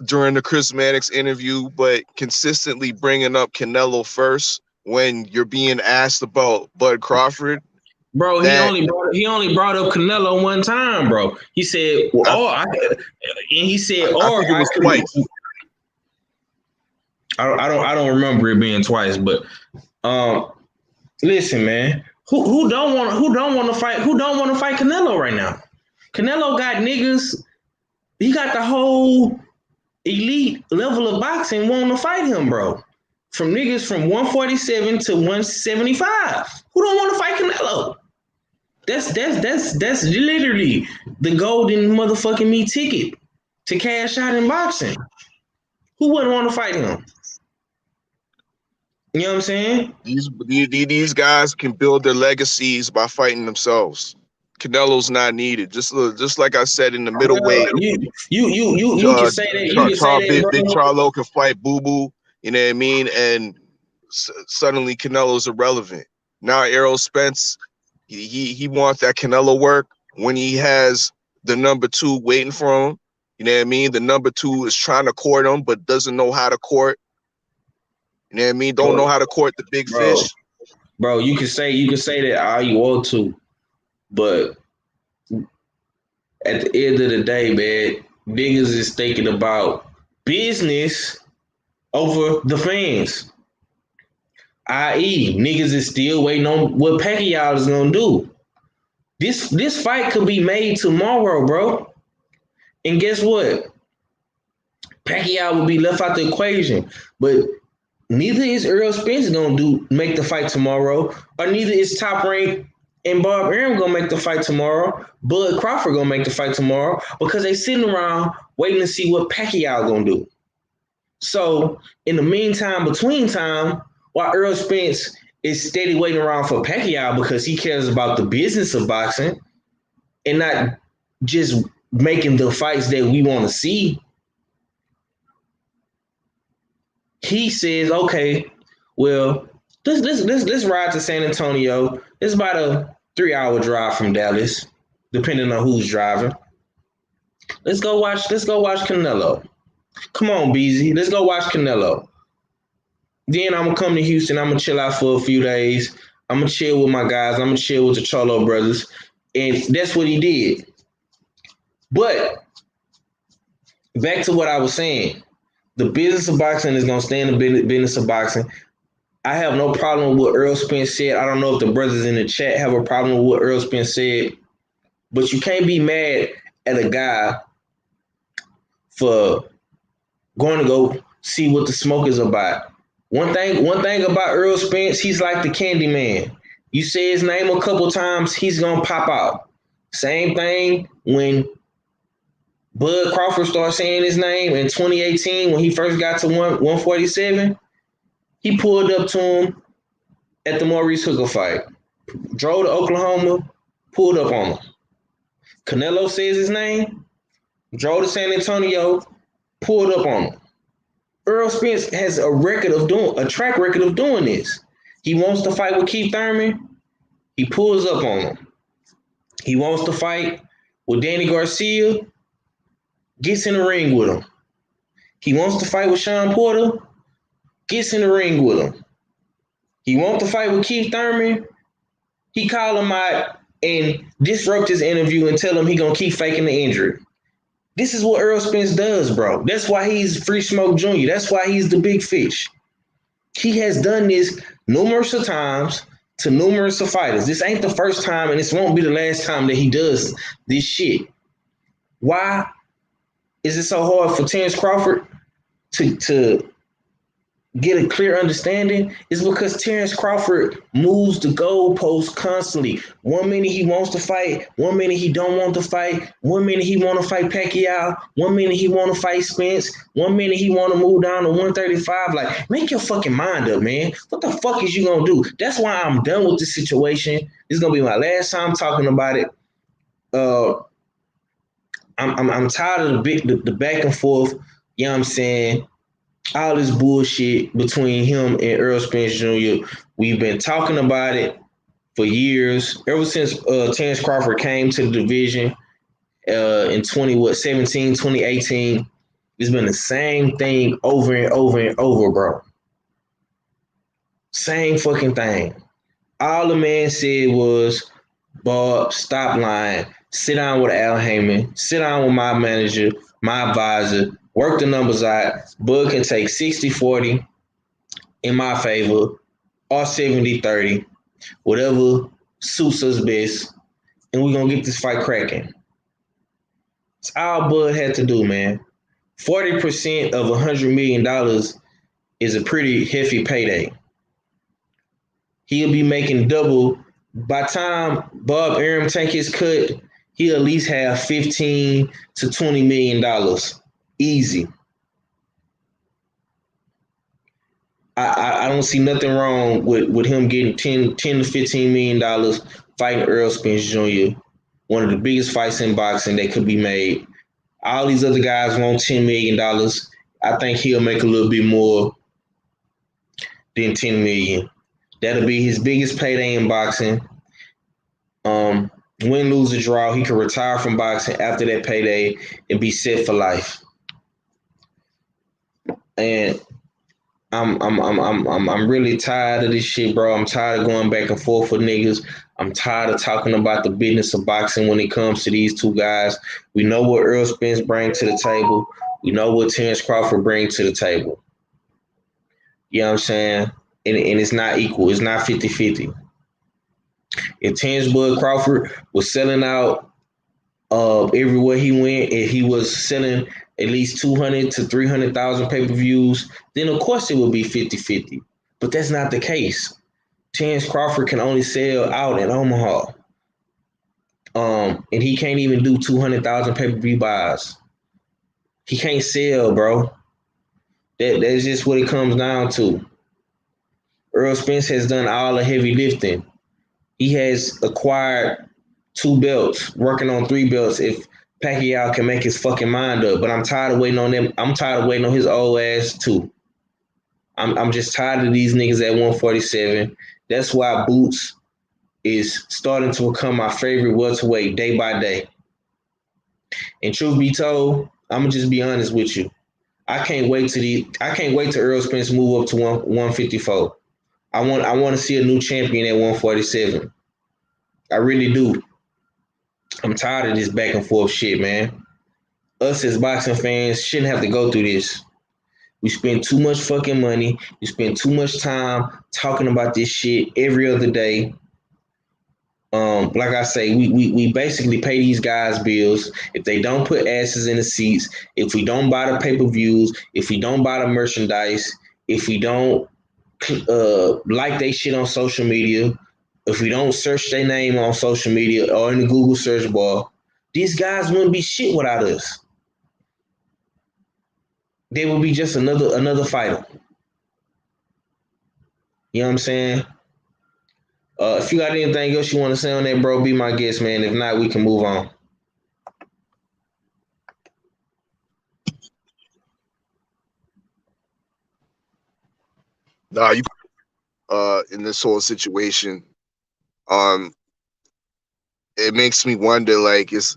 during the Chris Mannix interview, but consistently bringing up Canelo first when you're being asked about Bud Crawford. Bro, he only brought up Canelo one time, bro. He said, I think it was twice. I don't remember it being twice, but listen, man, who don't want to fight Canelo right now? Canelo got niggas. He got the whole elite level of boxing wanting to fight him, bro. From niggas from 147 to 175. Who don't want to fight Canelo? That's literally the golden motherfucking me ticket to cash out in boxing. Who wouldn't want to fight him? You know what I'm saying? These guys can build their legacies by fighting themselves. Canelo's not needed. Just like I said in the middleweight. You can say that. You can say that, Big Charlo can fight Boo Boo. You know what I mean? And suddenly Canelo's irrelevant. Now Errol Spence, he wants that Canelo work when he has the number 2 waiting for him. You know what I mean? The number 2 is trying to court him, but doesn't know how to court. You know what I mean? Don't know how to court the big fish. Bro, you can say that all you want to, but at the end of the day, man, niggas is thinking about business over the fans. I.e., niggas is still waiting on what Pacquiao is gonna do. This fight could be made tomorrow, bro. And guess what? Pacquiao will be left out the equation. But neither is Errol Spence gonna make the fight tomorrow, or neither is Top Rank and Bob Arum gonna make the fight tomorrow. Bud Crawford gonna make the fight tomorrow because they sitting around waiting to see what Pacquiao gonna do. So in the meantime, between time, while Errol Spence is steady waiting around for Pacquiao because he cares about the business of boxing and not just making the fights that we want to see, he says, okay, well, let's ride to San Antonio. It's about a 3-hour drive from Dallas, depending on who's driving. Let's go watch Canelo. Come on, BZ. Let's go watch Canelo. Then I'm gonna come to Houston. I'm gonna chill out for a few days. I'm gonna chill with my guys. I'm gonna chill with the Cholo brothers. And that's what he did. But back to what I was saying. The business of boxing is gonna stay in the business of boxing. I have no problem with what Errol Spence said. I don't know if the brothers in the chat have a problem with what Errol Spence said, but you can't be mad at a guy for going to go see what the smoke is about. One thing about Errol Spence, he's like the candy man. You say his name a couple times, he's gonna pop out. Same thing when Bud Crawford started saying his name in 2018 when he first got to 147. He pulled up to him at the Maurice Hooker fight. Drove to Oklahoma, pulled up on him. Canelo says his name, drove to San Antonio, pulled up on him. Errol Spence has a track record of doing this. He wants to fight with Keith Thurman, he pulls up on him. He wants to fight with Danny Garcia, gets in the ring with him. He wants to fight with Sean Porter, gets in the ring with him. He wants to fight with Keith Thurman, he call him out and disrupt his interview and tell him he gonna keep faking the injury. This is what Errol Spence does, bro. That's why he's Free Smoke Jr. That's why he's the big fish. He has done this numerous of times to numerous of fighters. This ain't the first time, and this won't be the last time that he does this shit. Why is it so hard for Terrence Crawford to get a clear understanding? Is because Terrence Crawford moves the goalposts constantly. 1 minute he wants to fight, 1 minute he don't want to fight, 1 minute he want to fight Pacquiao, 1 minute he want to fight Spence, 1 minute he want to move down to 135. Like, make your fucking mind up, man. What the fuck is you gonna do? That's why I'm done with this situation. This is gonna be my last time talking about it. I'm tired of the back and forth. You know what I'm saying? All this bullshit between him and Errol Spence Jr. We've been talking about it for years, ever since Terrence Crawford came to the division in 2018. It's been the same thing over and over and over, bro. Same fucking thing. All the man said was, Bob, stop lying. Sit down with Al Heyman. Sit down with my manager, my advisor. Work the numbers out. Bud can take 60-40 in my favor or 70-30, whatever suits us best, and we're going to get this fight cracking. It's all Bud had to do, man. 40% of $100 million is a pretty hefty payday. He'll be making double. By the time Bob Arum take his cut, he'll at least have $15 to $20 million. Easy. I don't see nothing wrong with him getting $10 to $15 million fighting Errol Spence Jr., one of the biggest fights in boxing that could be made. All these other guys want $10 million. I think he'll make a little bit more then 10 million. That'll be his biggest payday in boxing. Win, lose, or draw, he can retire from boxing after that payday and be set for life. And I'm really tired of this shit, bro. I'm tired of going back and forth with niggas. I'm tired of talking about the business of boxing when it comes to these two guys. We know what Errol Spence brings to the table. We know what Terence Crawford brings to the table. You know what I'm saying? And it's not equal. It's not 50-50. If Tbud Crawford was selling out everywhere he went, and he was selling at least 200 to 300,000 pay-per-views, then of course it would be 50-50. But that's not the case. Terence Crawford can only sell out in Omaha. And he can't even do 200,000 pay-per-view buys. He can't sell, bro. That's just what it comes down to. Errol Spence has done all the heavy lifting. He has acquired 2 belts, working on 3 belts if Pacquiao can make his fucking mind up. But I'm tired of waiting on them. I'm tired of waiting on his old ass too. I'm just tired of these niggas at 147. That's why Boots is starting to become my favorite welterweight day by day. And truth be told, I'm gonna just be honest with you. I can't wait till Errol Spence move up to 154. I want to see a new champion at 147. I really do. I'm tired of this back and forth shit, man. Us as boxing fans shouldn't have to go through this. We spend too much fucking money. We spend too much time talking about this shit every other day. Like I say, we basically pay these guys bills. If they don't put asses in the seats, if we don't buy the pay-per-views, if we don't buy the merchandise, if we don't like they shit on social media, if we don't search their name on social media or in the Google search bar, these guys wouldn't be shit without us. They would be just another fighter. You know what I'm saying? If you got anything else you want to say on that, bro, be my guest, man. If not, we can move on. Nah, you in this whole situation, it makes me wonder, like, it's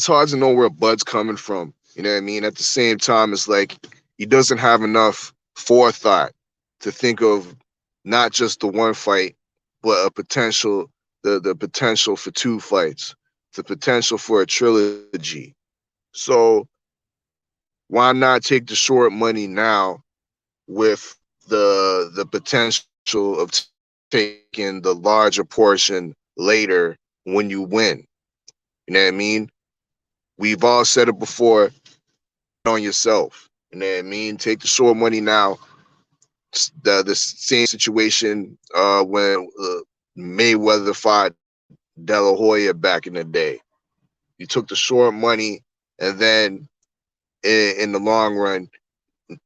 hard to know where Bud's coming from. You know what I mean? At the same time, it's like he doesn't have enough forethought to think of not just the one fight, but the potential for 2 fights, the potential for a trilogy. So why not take the short money now with the potential of taking the larger portion later when you win? You know what I mean? We've all said it before, on yourself. You know what I mean? Take the short money now. The same situation when Mayweather fought De La Hoya back in the day. You took the short money, and then in the long run,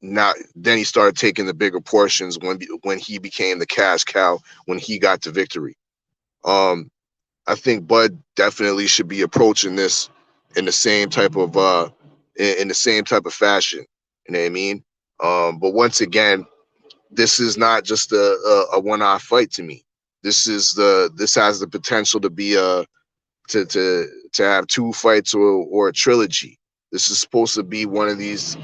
then he started taking the bigger portions when he became the cash cow, when he got the victory. I think Bud definitely should be approaching this in the same type of fashion. You know what I mean? But once again, this is not just a one-off fight to me. This has the potential to be to have 2 fights or a trilogy. This is supposed to be one of these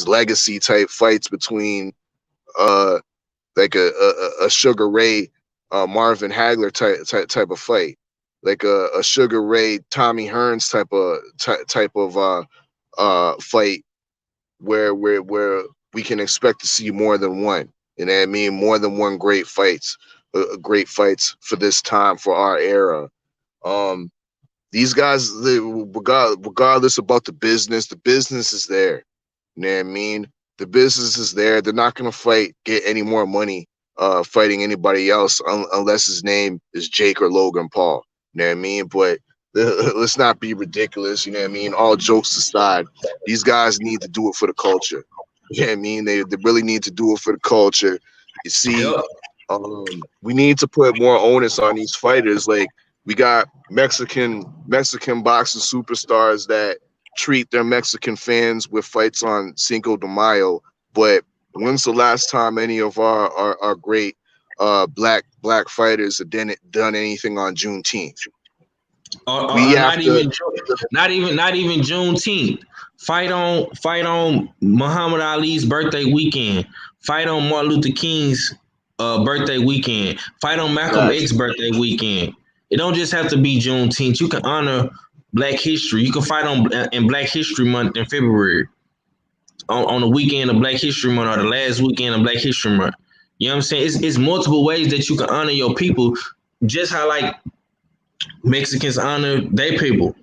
legacy type fights between like a Sugar Ray Marvin Hagler type of fight, like a Sugar Ray Tommy Hearns type of fight where we can expect to see more than one. You know what I mean? More than one great fights for this time, for our era. These guys, regardless about the business is there. You know what I mean? The business is there. They're not going to get any more money fighting anybody else unless his name is Jake or Logan Paul. You know what I mean? But let's not be ridiculous. You know what I mean? All jokes aside, these guys need to do it for the culture. You know what I mean? They really need to do it for the culture. You see, Yep. We need to put more onus on these fighters. Like, we got Mexican boxing superstars that treat their Mexican fans with fights on Cinco de Mayo, but When's the last time any of our great black fighters have done anything on Juneteenth? We Or have not to. even Juneteenth. Fight on Muhammad Ali's birthday weekend. Fight on Martin Luther King's birthday weekend. Fight on Malcolm Facts. X's birthday weekend. It don't just have to be Juneteenth. You can honor Black history. You can fight on in Black History Month in February. On the weekend of Black History Month or the last weekend of Black History Month. You know what I'm saying? It's multiple ways that you can honor your people. Just how like Mexicans honor their people.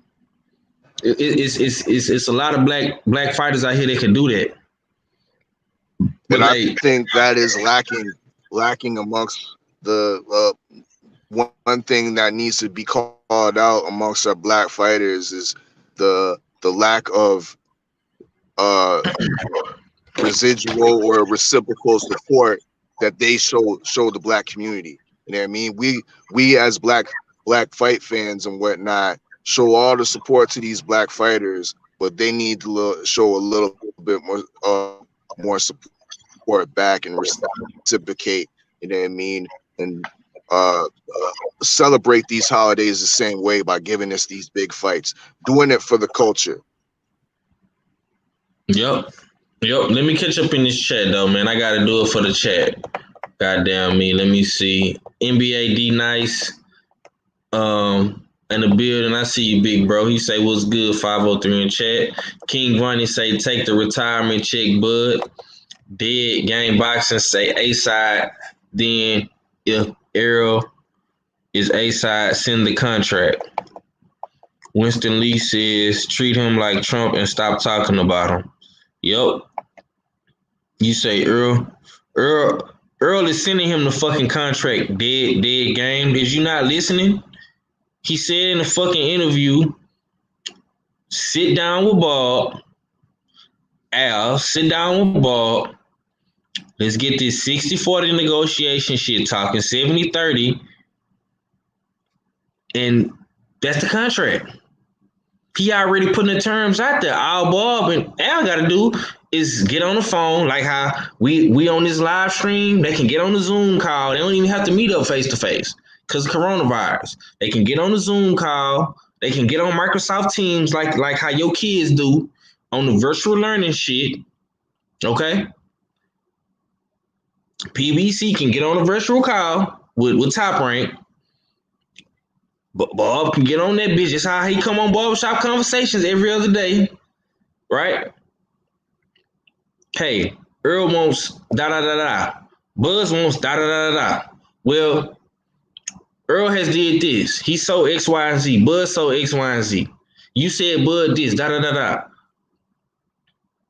It's a lot of black fighters out here that can do that. But And I think that is lacking amongst the one thing that needs to be called out amongst our black fighters is the lack of residual or reciprocal support that they show the black community. You know what I mean? We as black fight fans and whatnot show all the support to these black fighters, but they need to show a little bit more support back and reciprocate. You know what I mean? And celebrate these holidays the same way by giving us these big fights, doing it for the culture. Yep. Let me catch up in this chat though, man. I gotta do it for the chat. Goddamn me. Let me see. NBA D Nice. In the building. I see you, big bro. He say what's good, 503 in chat. King Vonnie say take the retirement check, bud. Dead game boxing say A-side. Then if Errol is A-side, send the contract. Winston Lee says treat him like Trump and stop talking about him. Yep. You say Errol is sending him the fucking contract. Dead game. Is you not listening? He said in the fucking interview, sit down with Bob. Al, sit down with Bob. Let's get this 60-40 negotiation shit talking, 70-30. And that's the contract. He already putting the terms out there. All Bob and Al got to do is get on the phone, like how we on this live stream. They can get on the Zoom call. They don't even have to meet up face to face because of coronavirus. They can get on the Zoom call. They can get on Microsoft Teams, like how your kids do on the virtual learning shit. Okay. PBC can get on a virtual call with Top Rank. But Bob can get on that bitch. That's how he come on Barbershop Conversations every other day. Right? Hey, Earl wants da-da-da-da. Buzz wants da-da-da-da. Well, Earl has did this. He sold X, Y, and Z. Buzz sold X, Y, and Z. You said Bud this, da-da-da-da.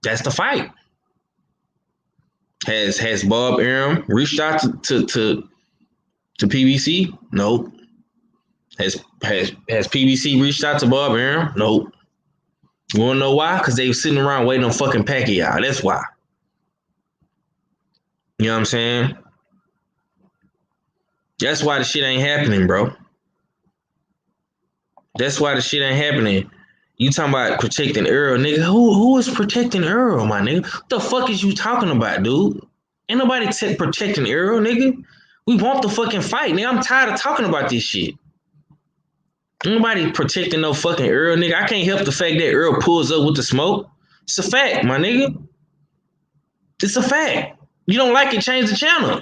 That's the fight. Has Bob Arum reached out to PBC? Nope. Has PBC reached out to Bob Arum? Nope. You wanna know why? Because they were sitting around waiting on fucking Pacquiao. That's why. You know what I'm saying? That's why the shit ain't happening, bro. That's why the shit ain't happening. You talking about protecting Errol, nigga. Who is protecting Errol, my nigga? What the fuck is you talking about, dude? Ain't nobody protecting Errol, nigga. We want the fucking fight, nigga. I'm tired of talking about this shit. Nobody protecting no fucking Errol, nigga. I can't help the fact that Errol pulls up with the smoke. It's a fact, my nigga. It's a fact. You don't like it, change the channel.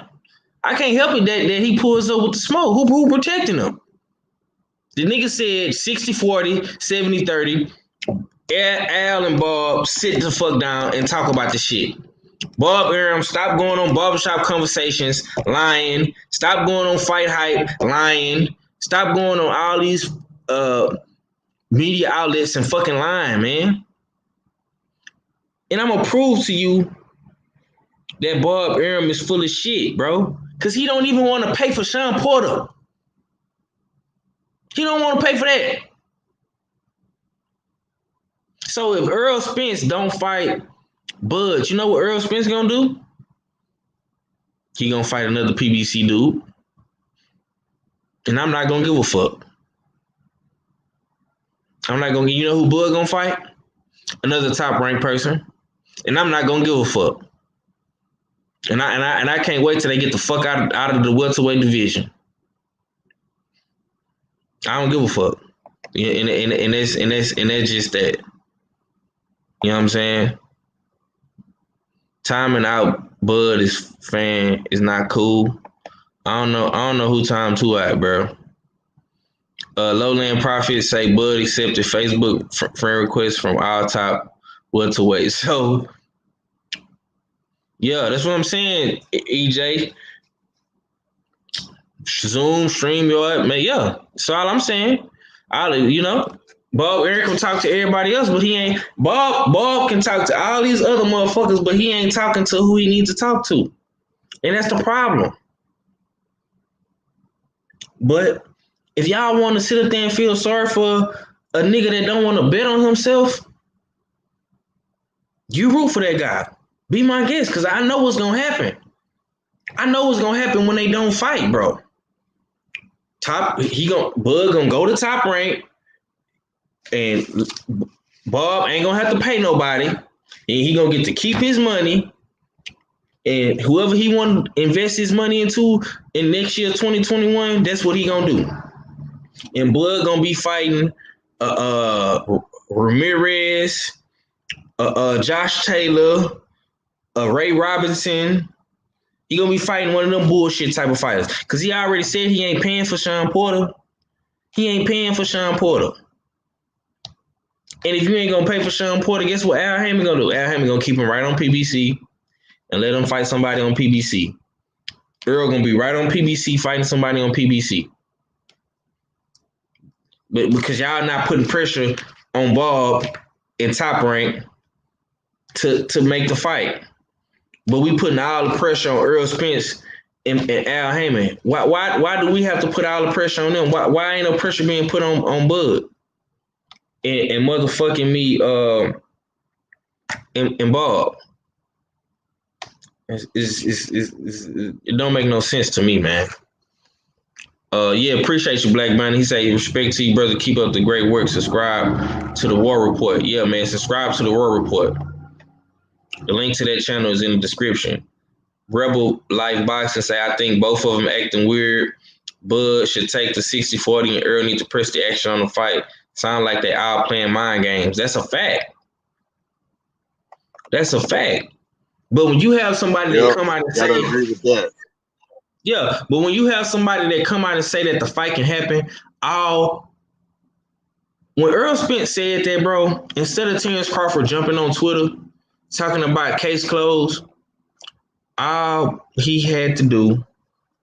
I can't help it that he pulls up with the smoke. Who protecting him? The nigga said 60-40, 70-30. Al and Bob sit the fuck down and talk about the shit. Bob Arum, stop going on Barbershop Conversations, lying. Stop going on Fight Hype, lying. Stop going on all these media outlets and fucking lying, man. And I'm gonna prove to you that Bob Arum is full of shit, bro. Because he don't even want to pay for Sean Porter. He don't want to pay for that. So if Errol Spence don't fight Bud, you know what Errol Spence gonna do? He gonna fight another PBC dude. And I'm not gonna give a fuck. I'm not gonna, you know who Bud gonna fight? Another top ranked person. And I'm not gonna give a fuck. And I can't wait till they get the fuck out of the welterweight division. I don't give a fuck. Yeah, and that's just that. You know what I'm saying? Timing out Bud is not cool. I don't know who timed who out, bro. Lowland Profits say Bud accepted Facebook friend requests from all top welterweight. So yeah, that's what I'm saying, EJ. Zoom, StreamYard, man, yeah. That's all I'm saying. Bob Eric can talk to everybody else, but he ain't. Bob can talk to all these other motherfuckers, but he ain't talking to who he needs to talk to. And that's the problem. But if y'all want to sit up there and feel sorry for a nigga that don't want to bet on himself, you root for that guy. Be my guest, because I know what's going to happen. I know what's going to happen when they don't fight, bro. Bud gonna go to Top Rank, and Bob ain't gonna have to pay nobody, and he gonna get to keep his money, and whoever he want to invest his money into in next year 2021, that's what he gonna do. And Bud gonna be fighting Ramirez, Josh Taylor, Ray Robinson. He gonna be fighting one of them bullshit type of fighters. Cause he already said he ain't paying for Sean Porter. He ain't paying for Sean Porter. And if you ain't gonna pay for Sean Porter, guess what Al Hammond gonna do? Al Hammond gonna keep him right on PBC and let him fight somebody on PBC. Errol gonna be right on PBC fighting somebody on PBC. But because y'all not putting pressure on Bob in Top Rank to make the fight. But we putting all the pressure on Errol Spence and Al Hammond. Why do we have to put all the pressure on them? Why ain't no pressure being put on Bud and motherfucking me and Bob? It don't make no sense to me, man. Yeah, appreciate you, Black Bunny. He say, respect to you, brother. Keep up the great work. Subscribe to the War Report. Yeah, man, subscribe to the War Report. The link to that channel is in the description. Rebel Life Boxing say, I think both of them acting weird. Bud should take the 60-40 and Errol need to press the action on the fight. Sound like they all playing mind games. That's a fact. That's a fact. But when you have somebody that come out and say, agree with that. Yeah, but when you have somebody that come out and say that the fight can happen, when Errol Spence said that, bro, instead of Terrence Crawford jumping on Twitter talking about case closed, all he had to do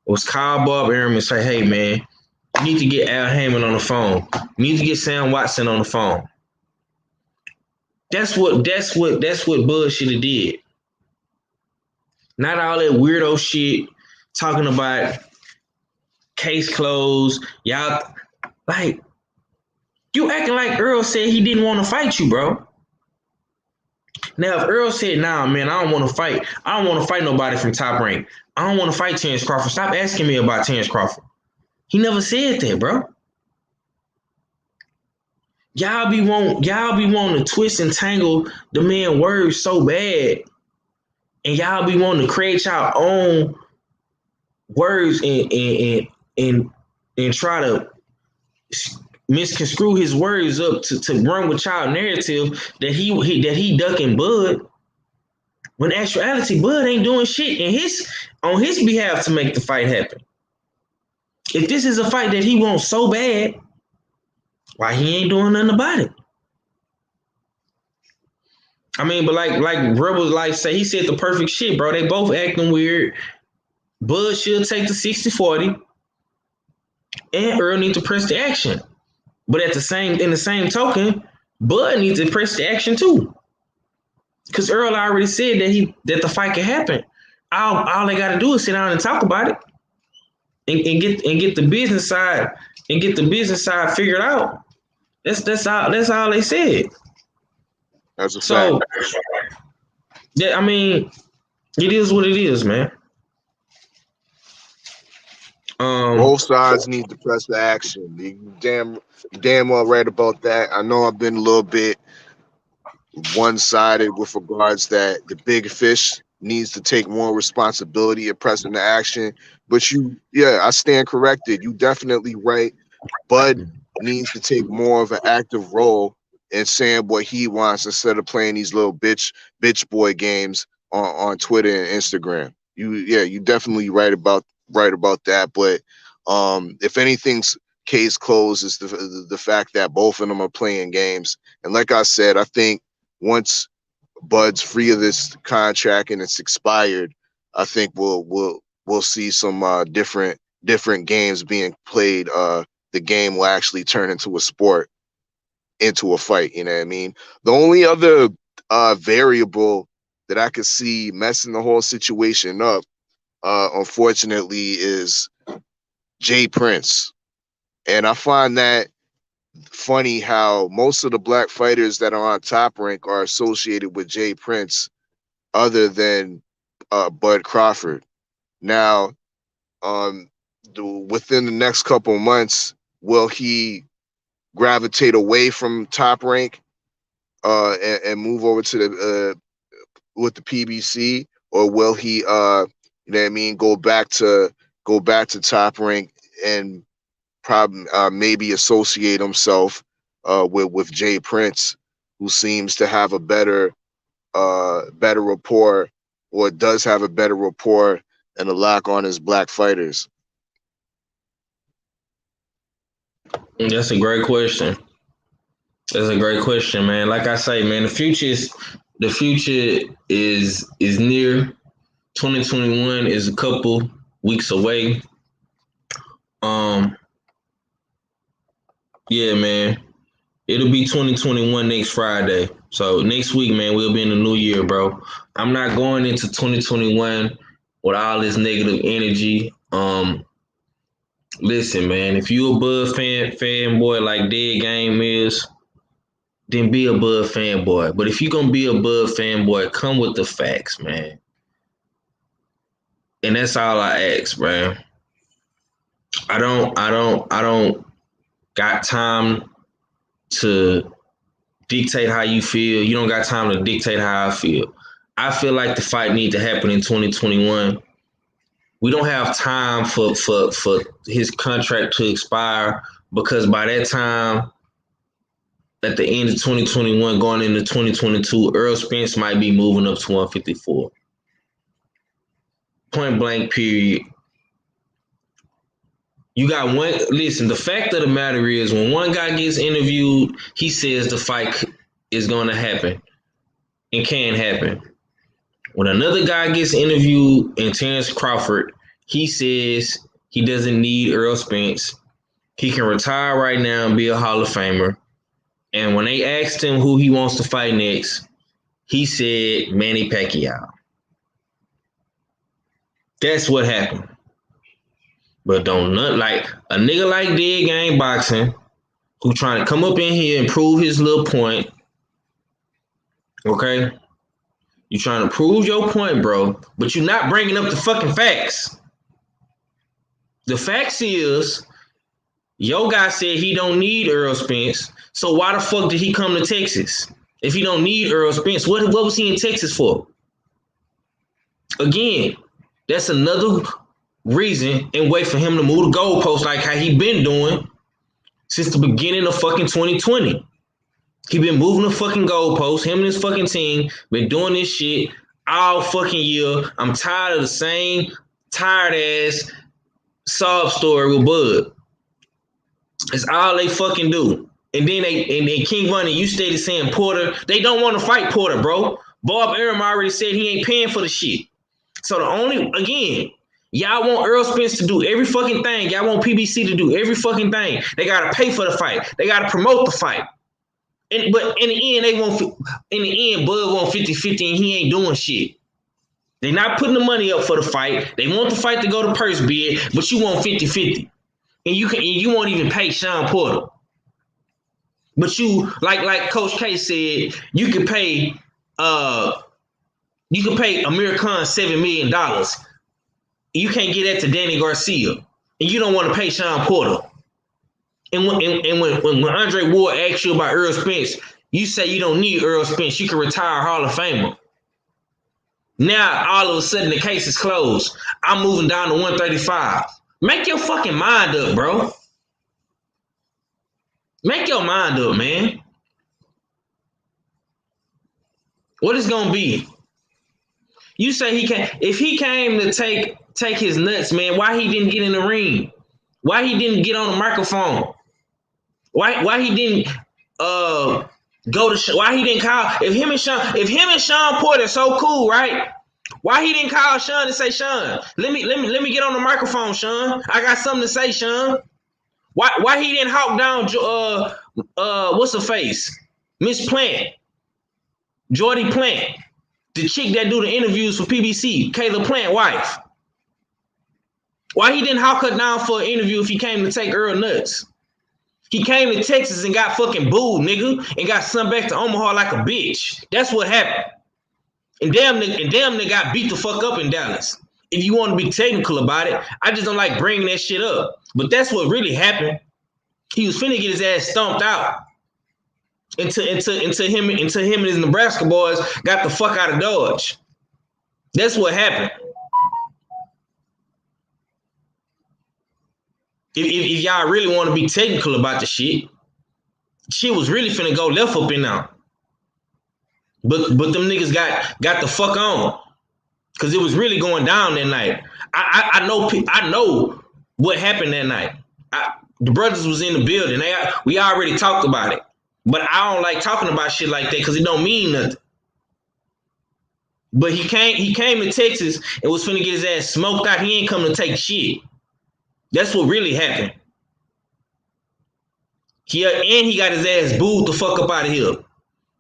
was call Bob Arum and say, hey, man, you need to get Al Hammond on the phone. You need to get Sam Watson on the phone. That's what Bud should have did. Not all that weirdo shit talking about case closed. Y'all, like, you acting like Errol said he didn't want to fight you, bro. Now, if Errol said, nah, man, I don't want to fight. I don't want to fight nobody from Top Rank. I don't want to fight Terrence Crawford. Stop asking me about Terrence Crawford. He never said that, bro. Y'all be wanting to twist and tangle the man's words so bad. And y'all be wanting to create y'all own words and try to misconstrue his words up to run with y'all narrative that he ducking Bud. When in actuality, Bud ain't doing shit on his behalf to make the fight happen. If this is a fight that he wants so bad, why he ain't doing nothing about it? I mean, but like Rebel say, he said the perfect shit, bro. They both acting weird. Bud should take the 60-40, and Errol needs to press the action. But in the same token, Bud needs to press the action too. Because Errol already said that the fight can happen. All they got to do is sit down and talk about it, and get the business side figured out. That's all they said. That's a fact. Yeah, I mean, it is what it is, man. Both sides need to press the action. You damn well right about that. I know I've been a little bit one-sided with regards that the big fish needs to take more responsibility and press into action. But I stand corrected. You definitely right. Bud needs to take more of an active role in saying what he wants instead of playing these little bitch boy games on Twitter and Instagram. You definitely right about that. But if anything's case closed is the fact that both of them are playing games. And like I said, I think once Bud's free of this contract and it's expired, I think we'll see some different games being played. The game will actually turn into a sport, into a fight. You know what I mean? The only other variable that I could see messing the whole situation up, unfortunately, is Jay Prince. And I find that funny how most of the black fighters that are on Top Rank are associated with Jay Prince other than Bud Crawford. Now, within the next couple of months, will he gravitate away from Top Rank and move over to the with the PBC, or will he you know what I mean, go back to Top Rank and probably maybe associate himself with Jay Prince, who seems to have a better rapport, or does have a better rapport and a lock on his black fighters? That's a great question. That's a great question, man. Like I say, man, the future is near. 2021 is a couple weeks away. Yeah, man. It'll be 2021 next Friday. So next week, man, we'll be in the new year, bro. I'm not going into 2021 with all this negative energy. Listen, man, if you a Bud fanboy like Dead Game is, then be a Bud fanboy. But if you're gonna be a Bud fanboy, come with the facts, man. And that's all I ask, man. I don't got time to dictate how you feel. You don't got time to dictate how I feel. I feel like the fight needs to happen in 2021. We don't have time for his contract to expire, because by that time, at the end of 2021, going into 2022, Errol Spence might be moving up to 154. Point blank, period. You got one. Listen, the fact of the matter is, when one guy gets interviewed, he says the fight is going to happen and can happen. When another guy gets interviewed, and Terrence Crawford, he says he doesn't need Errol Spence. He can retire right now and be a Hall of Famer. And when they asked him who he wants to fight next, he said Manny Pacquiao. That's what happened. But don't not like a nigga like Dead Game Boxing, who trying to come up in here and prove his little point. Okay? You trying to prove your point, bro, but you're not bringing up the fucking facts. The facts is, your guy said he don't need Errol Spence, so why the fuck did he come to Texas? If he don't need Errol Spence, what was he in Texas for? Again, that's another reason and way for him to move the goalposts like how he been doing since the beginning of fucking 2020. He been moving the fucking goalposts. Him and his fucking team been doing this shit all fucking year. I'm tired of the same tired ass sob story with Bud. It's all they fucking do. And then they King Von, you stated saying Porter, they don't want to fight Porter, bro. Bob Arum already said he ain't paying for the shit. So the only, again, y'all want Errol Spence to do every fucking thing. Y'all want PBC to do every fucking thing. They gotta pay for the fight. They gotta promote the fight. But in the end, Bud want 50-50 and he ain't doing shit. They're not putting the money up for the fight. They want the fight to go to purse bid, but you want 50-50. And you won't even pay Sean Porter. But you, like Coach K said, you can pay Amir Khan $7 million. You can't get that to Danny Garcia. And you don't want to pay Sean Porter. And when Andre Ward asks you about Errol Spence, you say you don't need Errol Spence. You can retire Hall of Famer. Now, all of a sudden, the case is closed. I'm moving down to 135. Make your fucking mind up, bro. Make your mind up, man. What is gonna be? You say he can. If he came to take his nuts, man, why he didn't get in the ring? Why he didn't get on the microphone? Why he didn't go to? Why he didn't call? If him and Sean Porter so cool, right? Why he didn't call Sean and say, Sean, let me get on the microphone, Sean. I got something to say, Sean. Why he didn't hawk down what's her face? Miss Plant, Jordy Plant, the chick that do the interviews for PBC, Kayla Plant wife. Why he didn't hawk her down for an interview if he came to take Errol nuts? He came to Texas and got fucking booed, nigga, and got sent back to Omaha like a bitch. That's what happened. And damn nigga got beat the fuck up in Dallas. If you want to be technical about it, I just don't like bringing that shit up. But that's what really happened. He was finna get his ass stomped out. Until him and his Nebraska boys got the fuck out of Dodge. That's what happened. If y'all really want to be technical about the shit was really finna go left up and down. But them niggas got the fuck on. Cause it was really going down that night. I know what happened that night. The brothers was in the building. We already talked about it. But I don't like talking about shit like that because it don't mean nothing. But he came to Texas and was finna get his ass smoked out. He ain't come to take shit. That's what really happened. And he got his ass booed the fuck up out of here.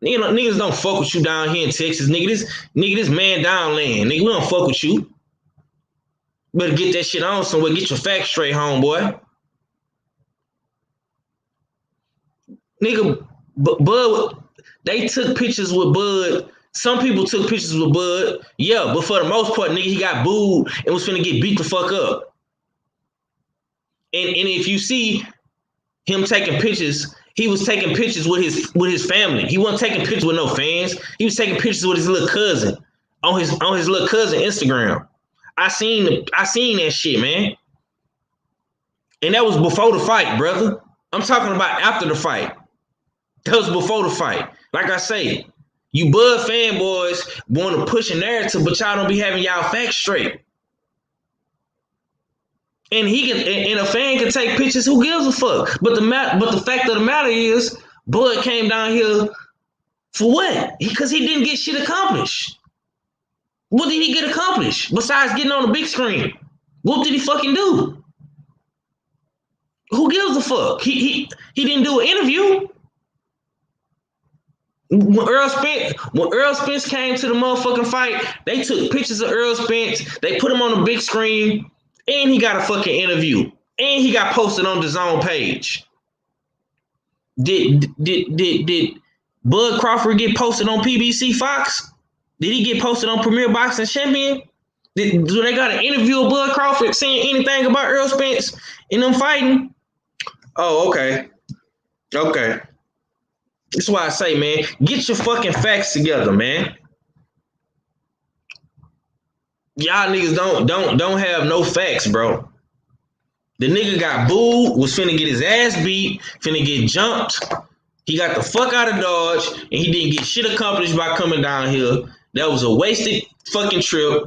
Niggas don't fuck with you down here in Texas. This man down land. Nigga, we don't fuck with you. Better get that shit on somewhere. Get your facts straight, homeboy. Nigga, Bud, they took pictures with Bud. Some people took pictures with Bud. Yeah, but for the most part, nigga, he got booed and was finna get beat the fuck up. And if you see him taking pictures, he was taking pictures with his family. He wasn't taking pictures with no fans. He was taking pictures with his little cousin on his little cousin Instagram. I seen that shit, man. And that was before the fight, brother. I'm talking about after the fight. That was before the fight. Like I say, you Bud fanboys want to push a narrative, but y'all don't be having y'all facts straight. And a fan can take pictures. Who gives a fuck? But the fact of the matter is, Bud came down here for what? Because he didn't get shit accomplished. What did he get accomplished besides getting on the big screen? What did he fucking do? Who gives a fuck? He didn't do an interview. When Errol Spence came to the motherfucking fight, they took pictures of Errol Spence. They put him on the big screen. And he got a fucking interview. And he got posted on the Zone page. Did Bud Crawford get posted on PBC Fox? Did he get posted on Premier Boxing Champion? Do they got an interview of Bud Crawford saying anything about Errol Spence and them fighting? Oh, okay. Okay. That's why I say, man, get your fucking facts together, man. Y'all niggas don't have no facts, bro. The nigga got booed, was finna get his ass beat, finna get jumped. He got the fuck out of Dodge, and he didn't get shit accomplished by coming down here. That was a wasted fucking trip.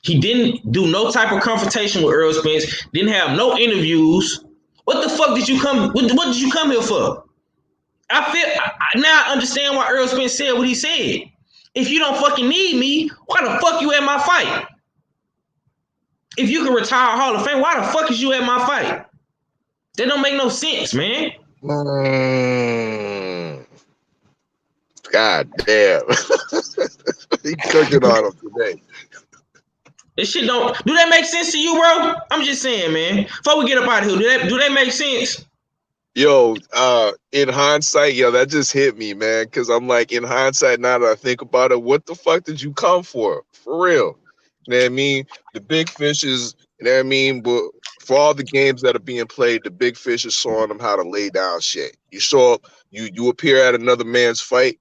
He didn't do no type of confrontation with Errol Spence. Didn't have no interviews. What the fuck did you come? What did you come here for? Now I understand why Errol Spence said what he said. If you don't fucking need me, why the fuck you at my fight? If you can retire Hall of Fame, why the fuck is you at my fight? That don't make no sense, man. God damn. He cooking on him today. This shit don't. Do that make sense to you, bro? I'm just saying, man. Before we get up out of here, do that make sense? Yo, in hindsight, yo, that just hit me, man. Cause I'm like, in hindsight, now that I think about it, what the fuck did you come for? For real. You know what I mean? The big fish is, you know what I mean? But for all the games that are being played, the big fish is showing them how to lay down shit. You show up, you appear at another man's fight,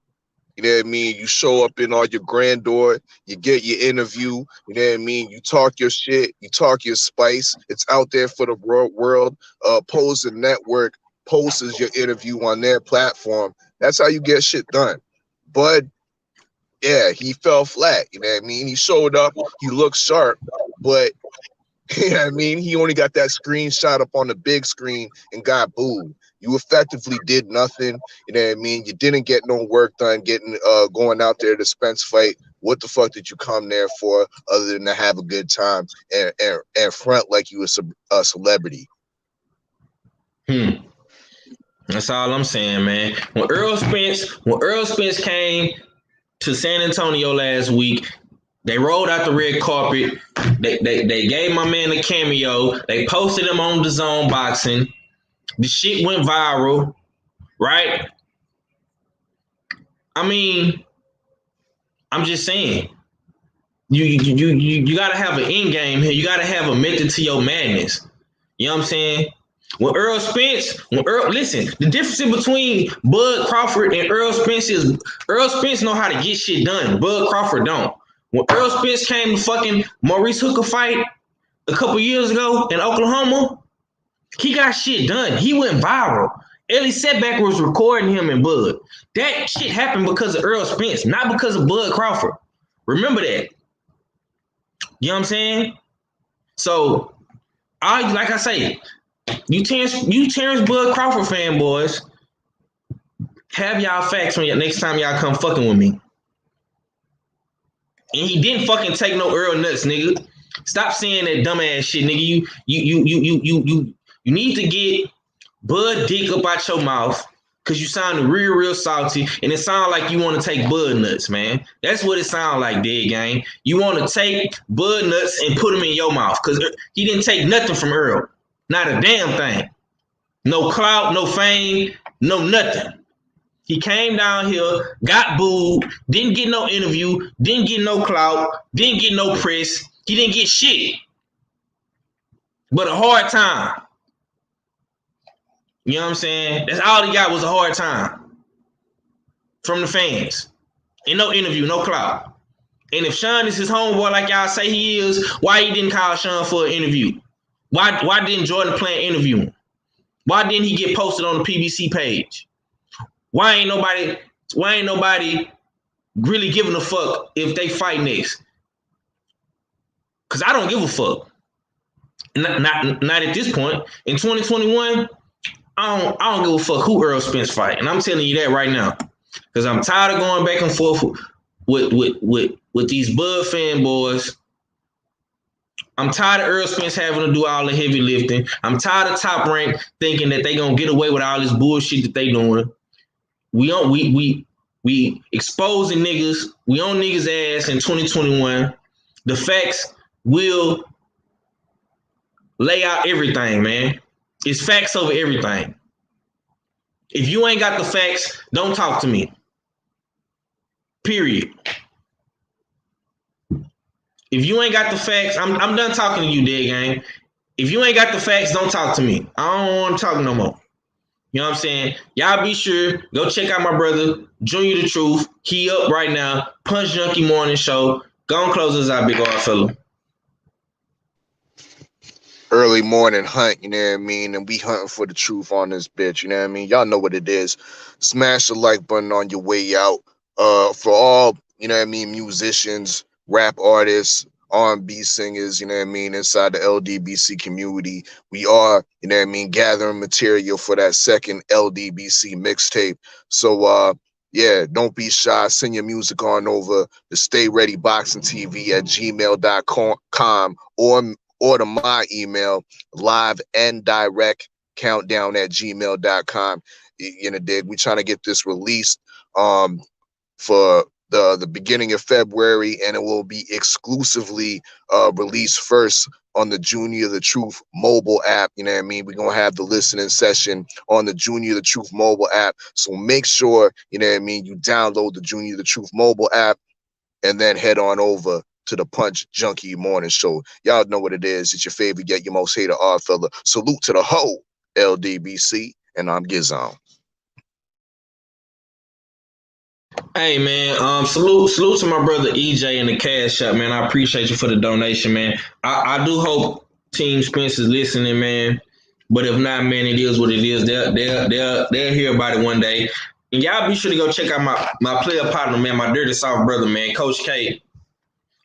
You know what I mean? You show up in all your grandeur, you get your interview, you know what I mean? You talk your shit, you talk your spice. It's out there for the world. Pose Network posts your interview on their platform. That's how you get shit done. But yeah, he fell flat. You know what I mean? He showed up, he looked sharp, but you know what I mean? He only got that screenshot up on the big screen and got booed. You effectively did nothing. You know what I mean? You didn't get no work done going out there to Spence fight. What the fuck did you come there for other than to have a good time and front like you was a celebrity? That's all I'm saying, man. When Errol Spence came to San Antonio last week, they rolled out the red carpet. They gave my man a cameo. They posted him on the Zone Boxing. The shit went viral, right? I mean, I'm just saying, you gotta have an end game here. You gotta have a method to your madness. You know what I'm saying? Listen, the difference between Bud Crawford and Errol Spence is Errol Spence know how to get shit done. Bud Crawford don't. When Errol Spence came to fucking Maurice Hooker fight a couple years ago in Oklahoma, he got shit done. He went viral. Ellie Setback was recording him and Bud. That shit happened because of Errol Spence, not because of Bud Crawford. Remember that. You know what I'm saying? So, like I say, you Terrence Bud Crawford fanboys, have y'all facts when next time y'all come fucking with me. And he didn't fucking take no Earl nuts, nigga. Stop saying that dumbass shit, nigga. You need to get Bud dick up out your mouth because you sound real salty, and it sounds like you want to take Bud nuts, man. That's what it sounds like, dead gang. You want to take Bud nuts and put them in your mouth because he didn't take nothing from Earl. Not a damn thing. No clout, no fame, no nothing. He came down here, got booed, didn't get no interview, didn't get no clout, didn't get no press. He didn't get shit. But a hard time. You know what I'm saying? That's all he got was a hard time. From the fans. And no interview, no clout. And if Sean is his homeboy like y'all say he is, why he didn't call Sean for an interview? Why didn't Jordan Plant interview him? Why didn't he get posted on the PBC page? Why ain't nobody really giving a fuck if they fight next? Because I don't give a fuck. Not at this point. In 2021, I don't give a fuck who Errol Spence fight. And I'm telling you that right now. Because I'm tired of going back and forth with these Bud fanboys. I'm tired of Errol Spence having to do all the heavy lifting. I'm tired of Top Rank thinking that they gonna get away with all this bullshit that they doing. We exposing niggas. We on niggas' ass in 2021. The facts will lay out everything, man. It's facts over everything. If you ain't got the facts, don't talk to me. Period. If you ain't got the facts, I'm done talking to you, dead gang. If you ain't got the facts, don't talk to me. I don't want to talk no more. You know what I'm saying? Y'all be sure, go check out my brother, Junior the Truth. He up right now. Punch Junkie Morning Show. Go and close us out, big old fella. Early morning hunt, you know what I mean? And we hunting for the truth on this bitch, you know what I mean? Y'all know what it is. Smash the like button on your way out. For all, you know what I mean, musicians, rap artists, R&B singers, you know what I mean, inside the LDBC community. We are, you know what I mean, gathering material for that second LDBC mixtape. So, yeah, don't be shy. Send your music on over to stayreadyboxingtv@gmail.com or to my email, live and direct countdown@gmail.com. You know, dig. We trying to get this released for the beginning of February, and it will be exclusively released first on the Junior the Truth mobile app. You know what I mean? We're going to have the listening session on the Junior the Truth mobile app. So make sure, you know what I mean, you download the Junior the Truth mobile app and then head on over to the Punch Junkie Morning Show. Y'all know what it is. It's your favorite, yet your most hated odd fella. Salute to the whole LDBC, and I'm Gizon. Hey man, salute to my brother EJ in the cash shop, man. I appreciate you for the donation, man. I do hope Team Spence is listening, man. But if not, man, it is what it is. They'll hear about it one day. And y'all be sure to go check out my player partner, man, my dirty soft brother, man, Coach K,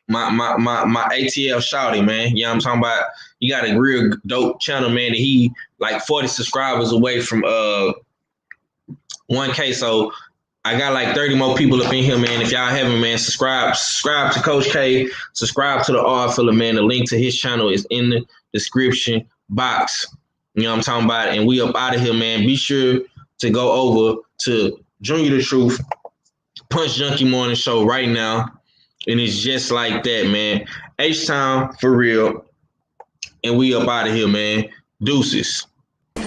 my ATL shouty, man. You know what I'm talking about? He got a real dope channel, man. And he like 40 subscribers away from 1K. So I got like 30 more people up in here, man. If y'all haven't, man, subscribe to Coach K, subscribe to the R Filler, man. The link to his channel is in the description box. You know what I'm talking about? And we up out of here, man. Be sure to go over to Junior the Truth, Punch Junkie Morning Show right now. And it's just like that, man. H-Town for real. And we up out of here, man. Deuces.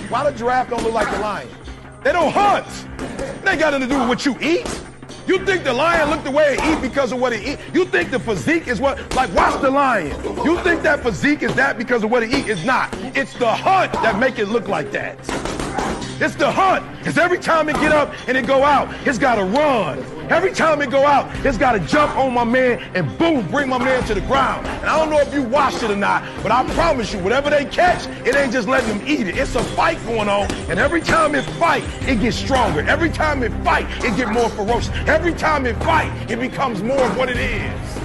Why the giraffe don't look like the lion? They don't hunt. They ain't got nothing to do with what you eat. You think the lion look the way it eat because of what it eat? You think the physique is what, like watch the lion. You think that physique is that because of what it eat? It's not. It's the hunt that make it look like that. It's the hunt. Because every time it get up and it go out, it's got to run. Every time it go out, it's got to jump on my man and boom, bring my man to the ground. And I don't know if you watched it or not, but I promise you, whatever they catch, it ain't just letting them eat it. It's a fight going on. And every time it fight, it gets stronger. Every time it fight, it get more ferocious. Every time it fight, it becomes more of what it is.